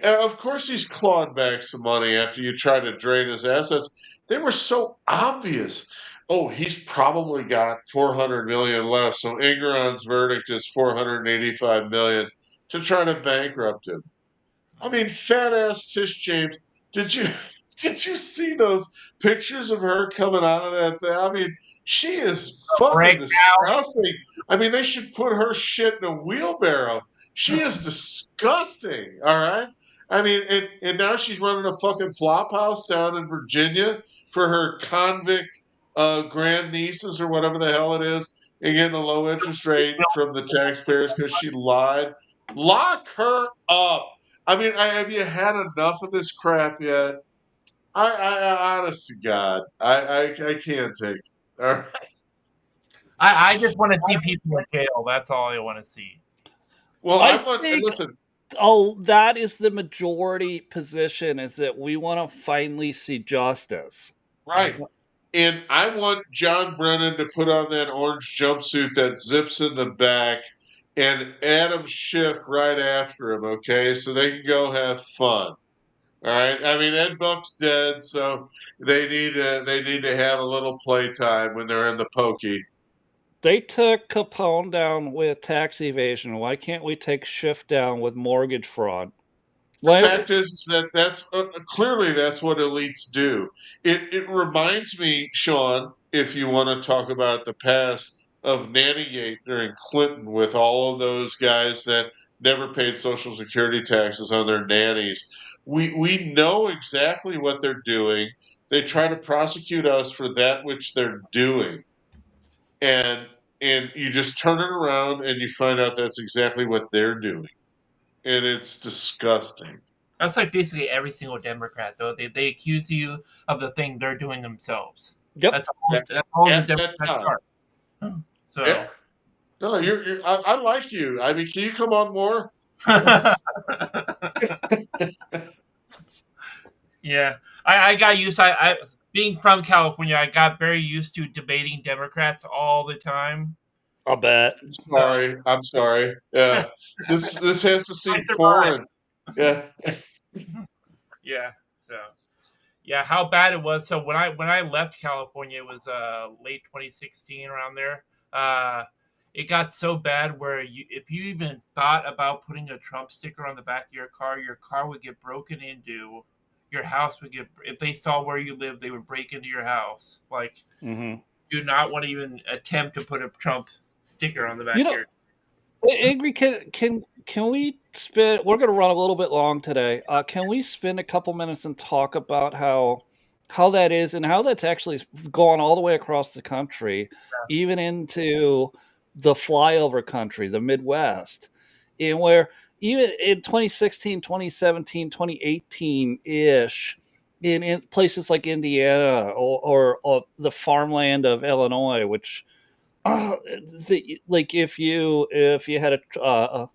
Speaker 2: of course he's clawed back some money after you try to drain his assets. They were so obvious. Oh, he's probably got 400 million left. So Ingron's verdict is 485 million to try to bankrupt him. I mean, fat ass Tish James. Did you did you see those pictures of her coming out of that thing? I mean, she is fucking
Speaker 3: Greg now.
Speaker 2: disgusting. I mean, they should put her shit in a wheelbarrow. She is disgusting. All right. I mean, and now she's running a fucking flop house down in Virginia for her convict grandnieces or whatever the hell it is, and getting a low interest rate from the taxpayers because she lied. Lock her up. I mean, have you had enough of this crap yet? Honest to God, I can't take it. All right.
Speaker 3: I just want to see people in jail. That's all I want to see.
Speaker 2: Well,
Speaker 1: I
Speaker 2: I want.
Speaker 1: think
Speaker 2: Listen,
Speaker 1: that is the majority position is that we want to finally see justice.
Speaker 2: right. And I want John Brennan to put on that orange jumpsuit that zips in the back and Adam Schiff right after him, okay? So they can go have fun. All right. I mean, Ed Buck's dead, so they need to have a little playtime when they're in the pokey.
Speaker 1: They took Capone down with tax evasion. Why can't we take Schiff down with mortgage fraud?
Speaker 2: The
Speaker 1: Why?
Speaker 2: fact is that that's clearly that's what elites do. It reminds me, Shaun, if you want to talk about the past of Nannygate during Clinton, with all of those guys that never paid Social Security taxes on their nannies. We know exactly what they're doing. They try to prosecute us for that which they're doing, and you just turn it around and you find out that's exactly what they're doing, and it's disgusting.
Speaker 3: That's like basically every single Democrat, though. They accuse you of the thing they're doing themselves.
Speaker 1: Yep.
Speaker 3: That's all the
Speaker 2: At that
Speaker 3: Democrats
Speaker 2: time.
Speaker 3: are.
Speaker 2: Yeah.
Speaker 3: So,
Speaker 2: No, I like you. I mean, can you come on more?
Speaker 3: yeah, I got used. I being from California, I got very used to debating Democrats all the time.
Speaker 1: I'll bet.
Speaker 2: I'm sorry. Yeah. This has to
Speaker 3: I
Speaker 2: seem
Speaker 3: survived.
Speaker 2: foreign. Yeah.
Speaker 3: Yeah. So yeah, how bad it was. So when I left California, it was late 2016 around there. Uh, it got so bad where if you even thought about putting a Trump sticker on the back of your car would get broken into. Your house would get if they saw where you live, they would break into your house. Like,
Speaker 1: Hmm.
Speaker 3: do not want to even attempt to put a Trump sticker on the
Speaker 1: You
Speaker 3: back of
Speaker 1: know,
Speaker 3: your.
Speaker 1: Angry, can we spend? We're going to run a little bit long today. Can we spend a couple minutes and talk about how that is and how that's actually gone all the way across the country, even into the flyover country, the Midwest, and where even in 2016, 2017, 2018 ish. In places like Indiana or the farmland of Illinois, which like if you had a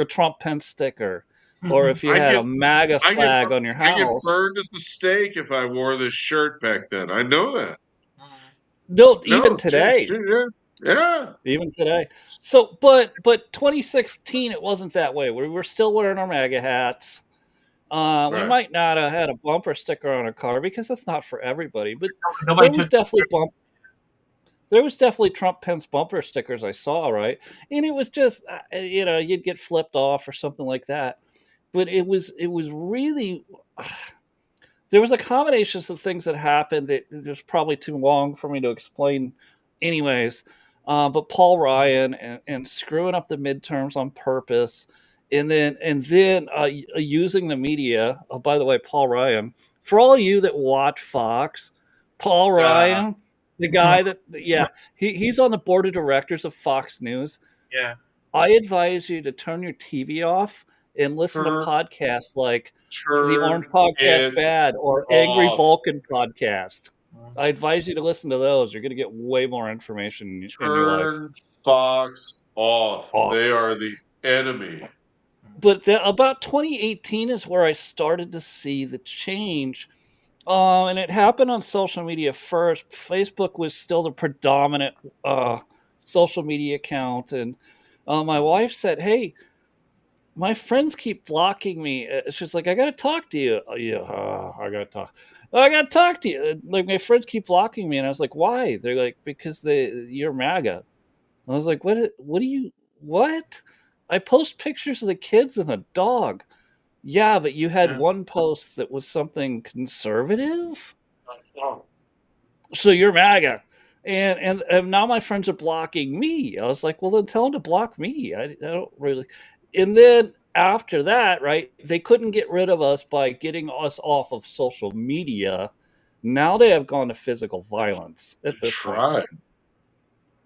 Speaker 1: Trump Pence sticker, or if you
Speaker 2: I
Speaker 1: had
Speaker 2: get
Speaker 1: a MAGA
Speaker 2: I get
Speaker 1: flag on your
Speaker 2: I get
Speaker 1: house.
Speaker 2: burned at the stake if I wore this shirt back then. I know that.
Speaker 1: No,
Speaker 2: No, yeah. Yeah.
Speaker 1: even today. So, but 2016, it wasn't that way. We were still wearing our MAGA hats. We
Speaker 2: Right.
Speaker 1: might not have had a bumper sticker on our car because that's not for everybody. But
Speaker 3: Nobody
Speaker 1: there was
Speaker 3: took.
Speaker 1: definitely bump. There was definitely Trump Pence bumper stickers I saw, right? And it was just, you'd get flipped off or something like that. But it was really there was a combination of things that happened that it was probably too long for me to explain, anyways. But Paul Ryan and screwing up the midterms on purpose, and then using the media. Oh, by the way, Paul Ryan. For all you that watch Fox, Paul
Speaker 2: Uh,
Speaker 1: Ryan, the guy that yeah, he's on the board of directors of Fox News.
Speaker 3: Yeah.
Speaker 1: I advise you to turn your TV off and listen to
Speaker 2: turn
Speaker 1: podcasts like the Orange
Speaker 2: turn
Speaker 1: Podcast
Speaker 2: it
Speaker 1: Bad or Angry
Speaker 2: off.
Speaker 1: Vulcan Podcast. I advise you to listen to those. You're going to get way more information in your life.
Speaker 2: Turn Fox off.
Speaker 1: Off.
Speaker 2: They are the enemy.
Speaker 1: But about 2018 is where I started to see the change. And it happened on social media first. Facebook was still the predominant uh, social media account. And my wife said, "Hey, my friends keep blocking me." She's like, "I gotta talk to you." Yeah, I gotta talk. I gotta talk to you. Like my friends keep blocking me, and I was like, "Why?" They're like, "Because you're MAGA." I was like, "What? What do you? What?" I post pictures of the kids and the dog. Yeah, but you had
Speaker 3: Yeah.
Speaker 1: one post that was something conservative,
Speaker 2: Oh,
Speaker 1: so you're MAGA. And now my friends are blocking me. I was like, well, then tell them to block me. I don't really. And then after that, right, they couldn't get rid of us by getting us off of social media. Now they have gone to physical violence
Speaker 2: they
Speaker 1: at this point,
Speaker 2: tried.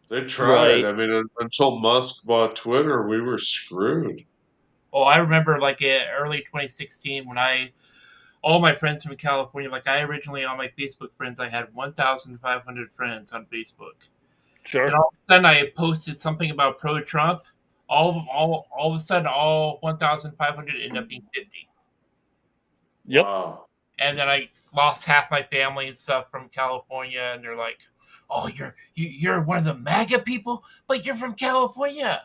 Speaker 2: They tried.
Speaker 1: right?
Speaker 2: I mean, until Musk bought Twitter, we were screwed.
Speaker 3: Oh, I remember like early 2016 when all my friends from California, like I originally on my Facebook friends, I had 1,500 friends on Facebook. And
Speaker 1: Sure.
Speaker 3: all of a sudden I posted something about pro-Trump. All of a sudden, all 1,500 ended up being 50.
Speaker 1: Yep.
Speaker 2: Wow.
Speaker 3: And then I lost half my family and stuff from California, and they're like, "Oh, you're one of the MAGA people, but you're from California.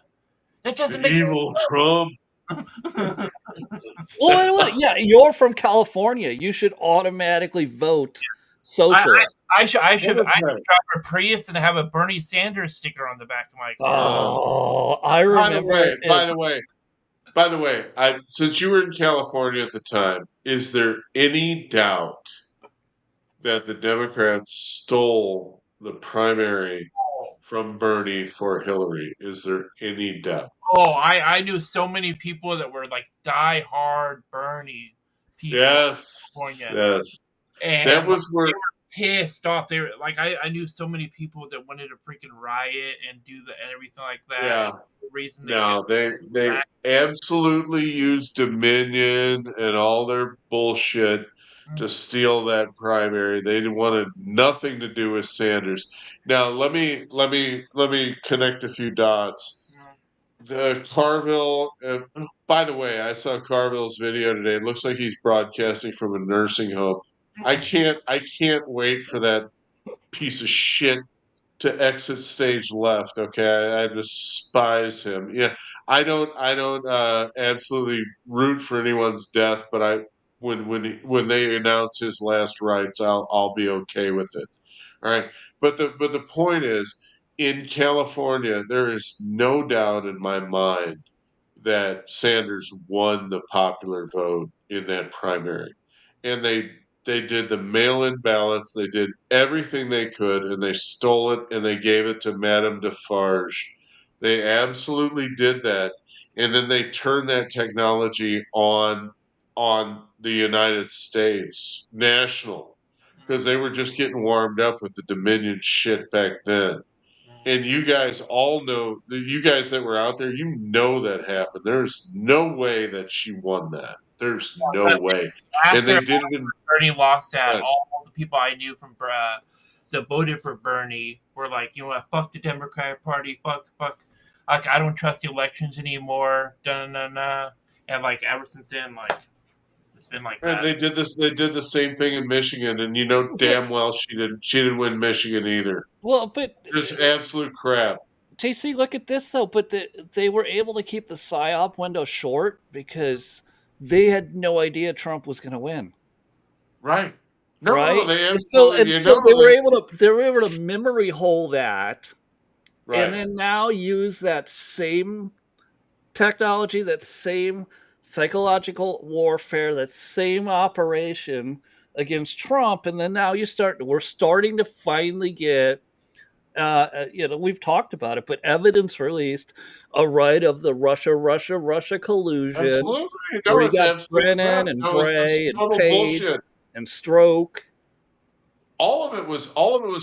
Speaker 3: That doesn't
Speaker 2: The
Speaker 3: make
Speaker 2: evil Trump.
Speaker 3: sense."
Speaker 1: Well, yeah, you're from California. You should automatically vote socialist.
Speaker 3: I should
Speaker 2: Democratic.
Speaker 3: drive a Prius and have a Bernie Sanders sticker on the back of my car.
Speaker 1: Oh, I
Speaker 2: By the
Speaker 1: remember
Speaker 2: way,
Speaker 1: it.
Speaker 2: by the way, by the way, I since you were in California at the time, is there any doubt that the Democrats stole the primary from Bernie for Hillary? Is there any doubt?
Speaker 3: Oh, I knew so many people that were like die hard Bernie people in
Speaker 2: Yes,
Speaker 3: California,
Speaker 2: yes.
Speaker 3: and
Speaker 2: That
Speaker 3: like,
Speaker 2: was where,
Speaker 3: they were pissed off. They were like, I knew so many people that wanted to freaking riot and do the and everything like that.
Speaker 2: yeah.
Speaker 3: And the reason they did
Speaker 2: No, they
Speaker 3: that.
Speaker 2: absolutely used Dominion and all their bullshit to steal that primary. They wanted nothing to do with Sanders. Now let me connect a few dots. The Carville. By the way, I saw Carville's video today. It looks like he's broadcasting from a nursing home. I can't wait for that piece of shit to exit stage left. Okay, I despise him. Yeah, I don't absolutely root for anyone's death, but when they announce his last rites, I'll be okay with it. All right, but the point is, in California, there is no doubt in my mind that Sanders won the popular vote in that primary. And they did the mail-in ballots, they did everything they could, and they stole it and they gave it to Madame Defarge. They absolutely did that. And then they turned that technology on the United States, national, because they were just getting warmed up with the Dominion shit back then. And you guys all know, you guys that were out there, you know that happened. There's no way that she won that. There's no way. And
Speaker 3: After
Speaker 2: they did it in,
Speaker 3: Bernie lost that,
Speaker 2: uh,
Speaker 3: all the people I knew from that voted for Bernie were like, you know what, fuck the Democratic Party, fuck. Like, I don't trust the elections anymore. Dun, dun, dun. And like ever since then, like it's been like
Speaker 2: and
Speaker 3: that.
Speaker 2: they did the same thing in Michigan, and you know
Speaker 1: But,
Speaker 2: damn well she didn't win Michigan either.
Speaker 1: well, but
Speaker 2: Just absolute crap.
Speaker 1: JC, look at this though. But they were able to keep the psyop window short because they had no idea Trump was going to win,
Speaker 2: Right. No,
Speaker 1: right?
Speaker 2: they
Speaker 1: And
Speaker 2: absolutely,
Speaker 1: so they were able to memory hole that, and
Speaker 2: right.
Speaker 1: then now use that same technology, that same psychological warfare, that same operation against Trump, and then now we're starting to finally get we've talked about it, but evidence released a right of the Russia collusion,
Speaker 2: Absolutely.
Speaker 1: where
Speaker 2: No,
Speaker 1: you
Speaker 2: it's
Speaker 1: got
Speaker 2: absolute
Speaker 1: Brennan
Speaker 2: crap.
Speaker 1: and
Speaker 2: No,
Speaker 1: Bray
Speaker 2: it's
Speaker 1: and
Speaker 2: total
Speaker 1: Page
Speaker 2: bullshit.
Speaker 1: and Stroke.
Speaker 2: All of it was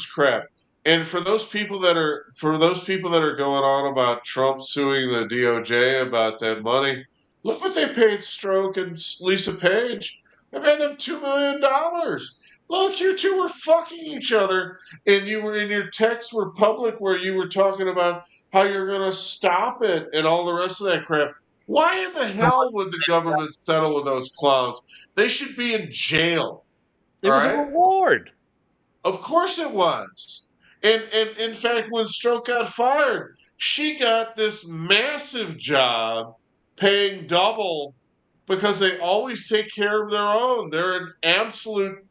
Speaker 2: crap. And for those people that are going on about Trump suing the DOJ about that money, look what they paid Stroke and Lisa Page. They paid them $2 million. Look, you two were fucking each other, and you were in your texts were public where you were talking about how you're going to stop it and all the rest of that crap. Why in the hell would the government settle with those clowns? They should be in jail.
Speaker 1: It
Speaker 2: All
Speaker 1: was a
Speaker 2: right.
Speaker 1: reward.
Speaker 2: Of course it was. And in fact, when Stroke got fired, she got this massive job paying double because they always take care of their own. They're an absolute,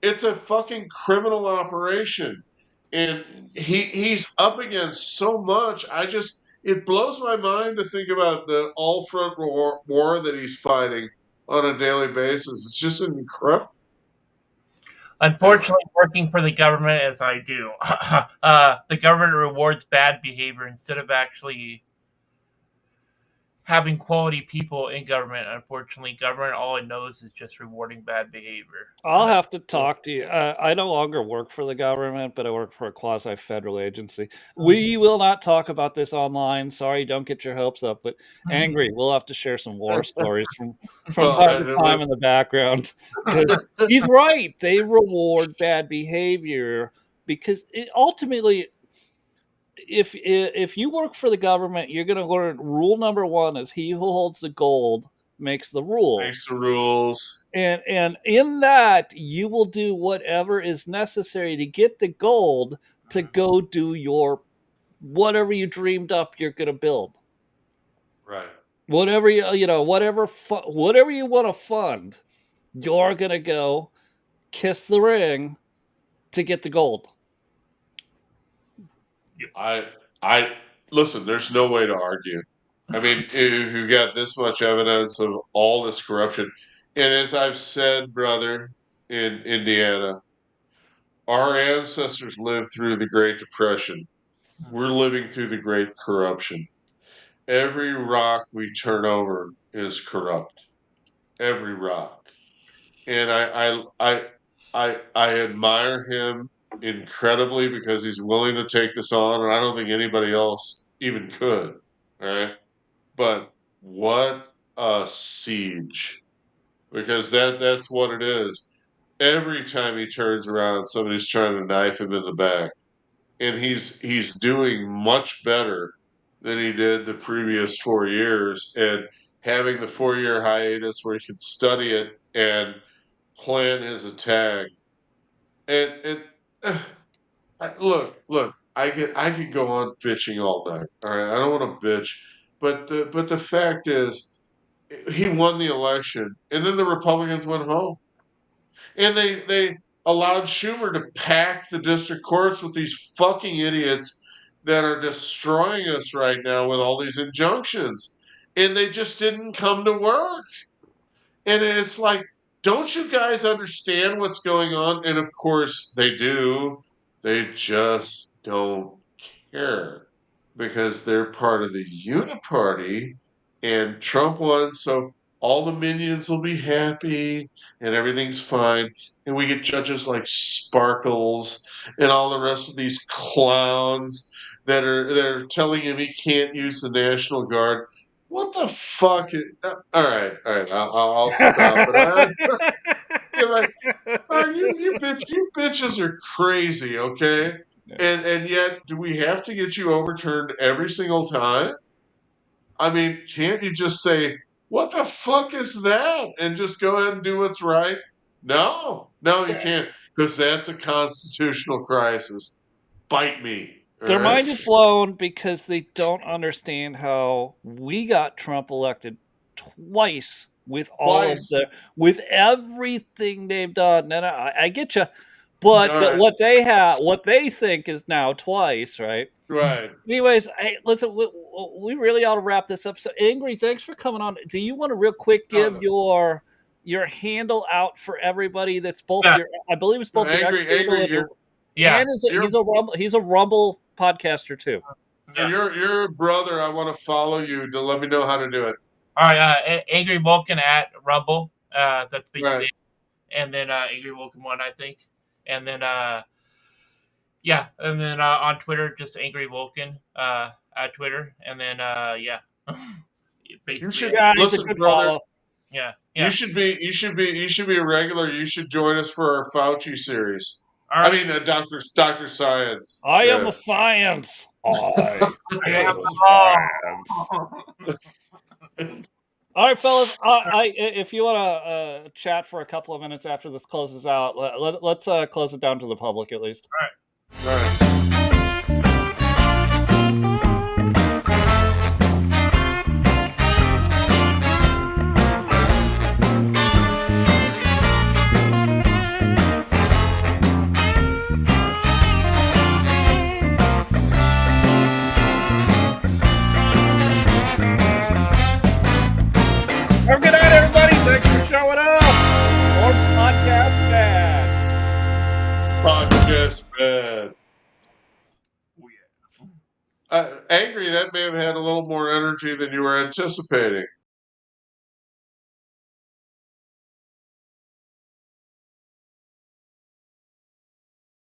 Speaker 2: it's a fucking criminal operation. And he's up against so much. It blows my mind to think about the all front war that he's fighting on a daily basis. It's just incredible. Anyway.
Speaker 3: Unfortunately, working for the government as I do, the government rewards bad behavior instead of actually having quality people in government. Unfortunately, government all it knows is just rewarding bad behavior.
Speaker 1: I'll have to talk to you. I no longer work for the government, but I work for a quasi federal agency. We will not talk about this online. Sorry, don't get your hopes up. But angry, we'll have to share some war stories from
Speaker 2: Well,
Speaker 1: time to time in the background because he's right. They reward bad behavior because ultimately, if you work for the government, you're going to learn rule number one is he who holds the gold makes the rules,
Speaker 2: makes the rules.
Speaker 1: and in that you will do whatever is necessary to get the gold to go do your whatever you dreamed up you're going to build,
Speaker 2: Right.
Speaker 1: whatever whatever you want to fund, you're going to go kiss the ring to get the gold.
Speaker 2: I listen. There's no way to argue. I mean, if you got this much evidence of all this corruption, and as I've said, brother, in Indiana, our ancestors lived through the Great Depression. We're living through the Great Corruption. Every rock we turn over is corrupt. Every rock. And I admire him incredibly because he's willing to take this on, and I don't think anybody else even could. All right. But what a siege. Because that's what it is. Every time he turns around, somebody's trying to knife him in the back. And he's doing much better than he did the previous 4 years. And having the 4 year hiatus where he could study it and plan his attack. And look, I could go on bitching all night. All right, I don't want to bitch, but the fact is, he won the election, and then the Republicans went home, and they allowed Schumer to pack the district courts with these fucking idiots that are destroying us right now with all these injunctions, and they just didn't come to work. And it's like, don't you guys understand what's going on? And of course they do. They just don't care because they're part of the Uniparty and Trump won, so all the minions will be happy and everything's fine. And we get judges like Sparkles and all the rest of these clowns that are telling him he can't use the National Guard. What the fuck? All right. I'll stop. But you're like, you bitches are crazy, okay? And yet, do we have to get you overturned every single time? I mean, can't you just say, "What the fuck is that?" and just go ahead and do what's right? No, you can't, because that's a constitutional crisis. Bite me. All
Speaker 1: Their
Speaker 2: right.
Speaker 1: mind is blown because they don't understand how we got Trump elected twice with all of with everything they've done. And I get you, but
Speaker 2: All
Speaker 1: what they think is now twice, right?
Speaker 2: right.
Speaker 1: Anyways, hey, listen, we really ought to wrap this up. So, Angry, thanks for coming on. Do you want to real quick give your handle out for everybody? That's both
Speaker 3: Yeah.
Speaker 1: your, I believe it's both your X handle and your.
Speaker 3: Yeah.
Speaker 1: And he's a Rumble podcaster too.
Speaker 2: Yeah. You're a brother. I want to follow you to let me know how to do it.
Speaker 3: All right, Angry Vulcan at Rumble. That's basically
Speaker 2: Right.
Speaker 3: it. And then Angry Vulcan 1, I think. And then yeah, and then on Twitter, just Angry Vulcan at Twitter. And then yeah.
Speaker 2: You should
Speaker 1: listen,
Speaker 2: brother.
Speaker 3: Follow. Yeah.
Speaker 2: You should be a regular. You should join us for our Fauci series.
Speaker 3: Right.
Speaker 2: I mean, Dr. Science.
Speaker 1: I am a science. I am science. All right, fellas. If you want to chat for a couple of minutes after this closes out, let's close it down to the public at least.
Speaker 2: All right.
Speaker 1: Have a good night, everybody. Thanks for showing up. Or podcast bad.
Speaker 2: Podcast bad. Oh, yeah. Angry, that may have had a little more energy than you were anticipating.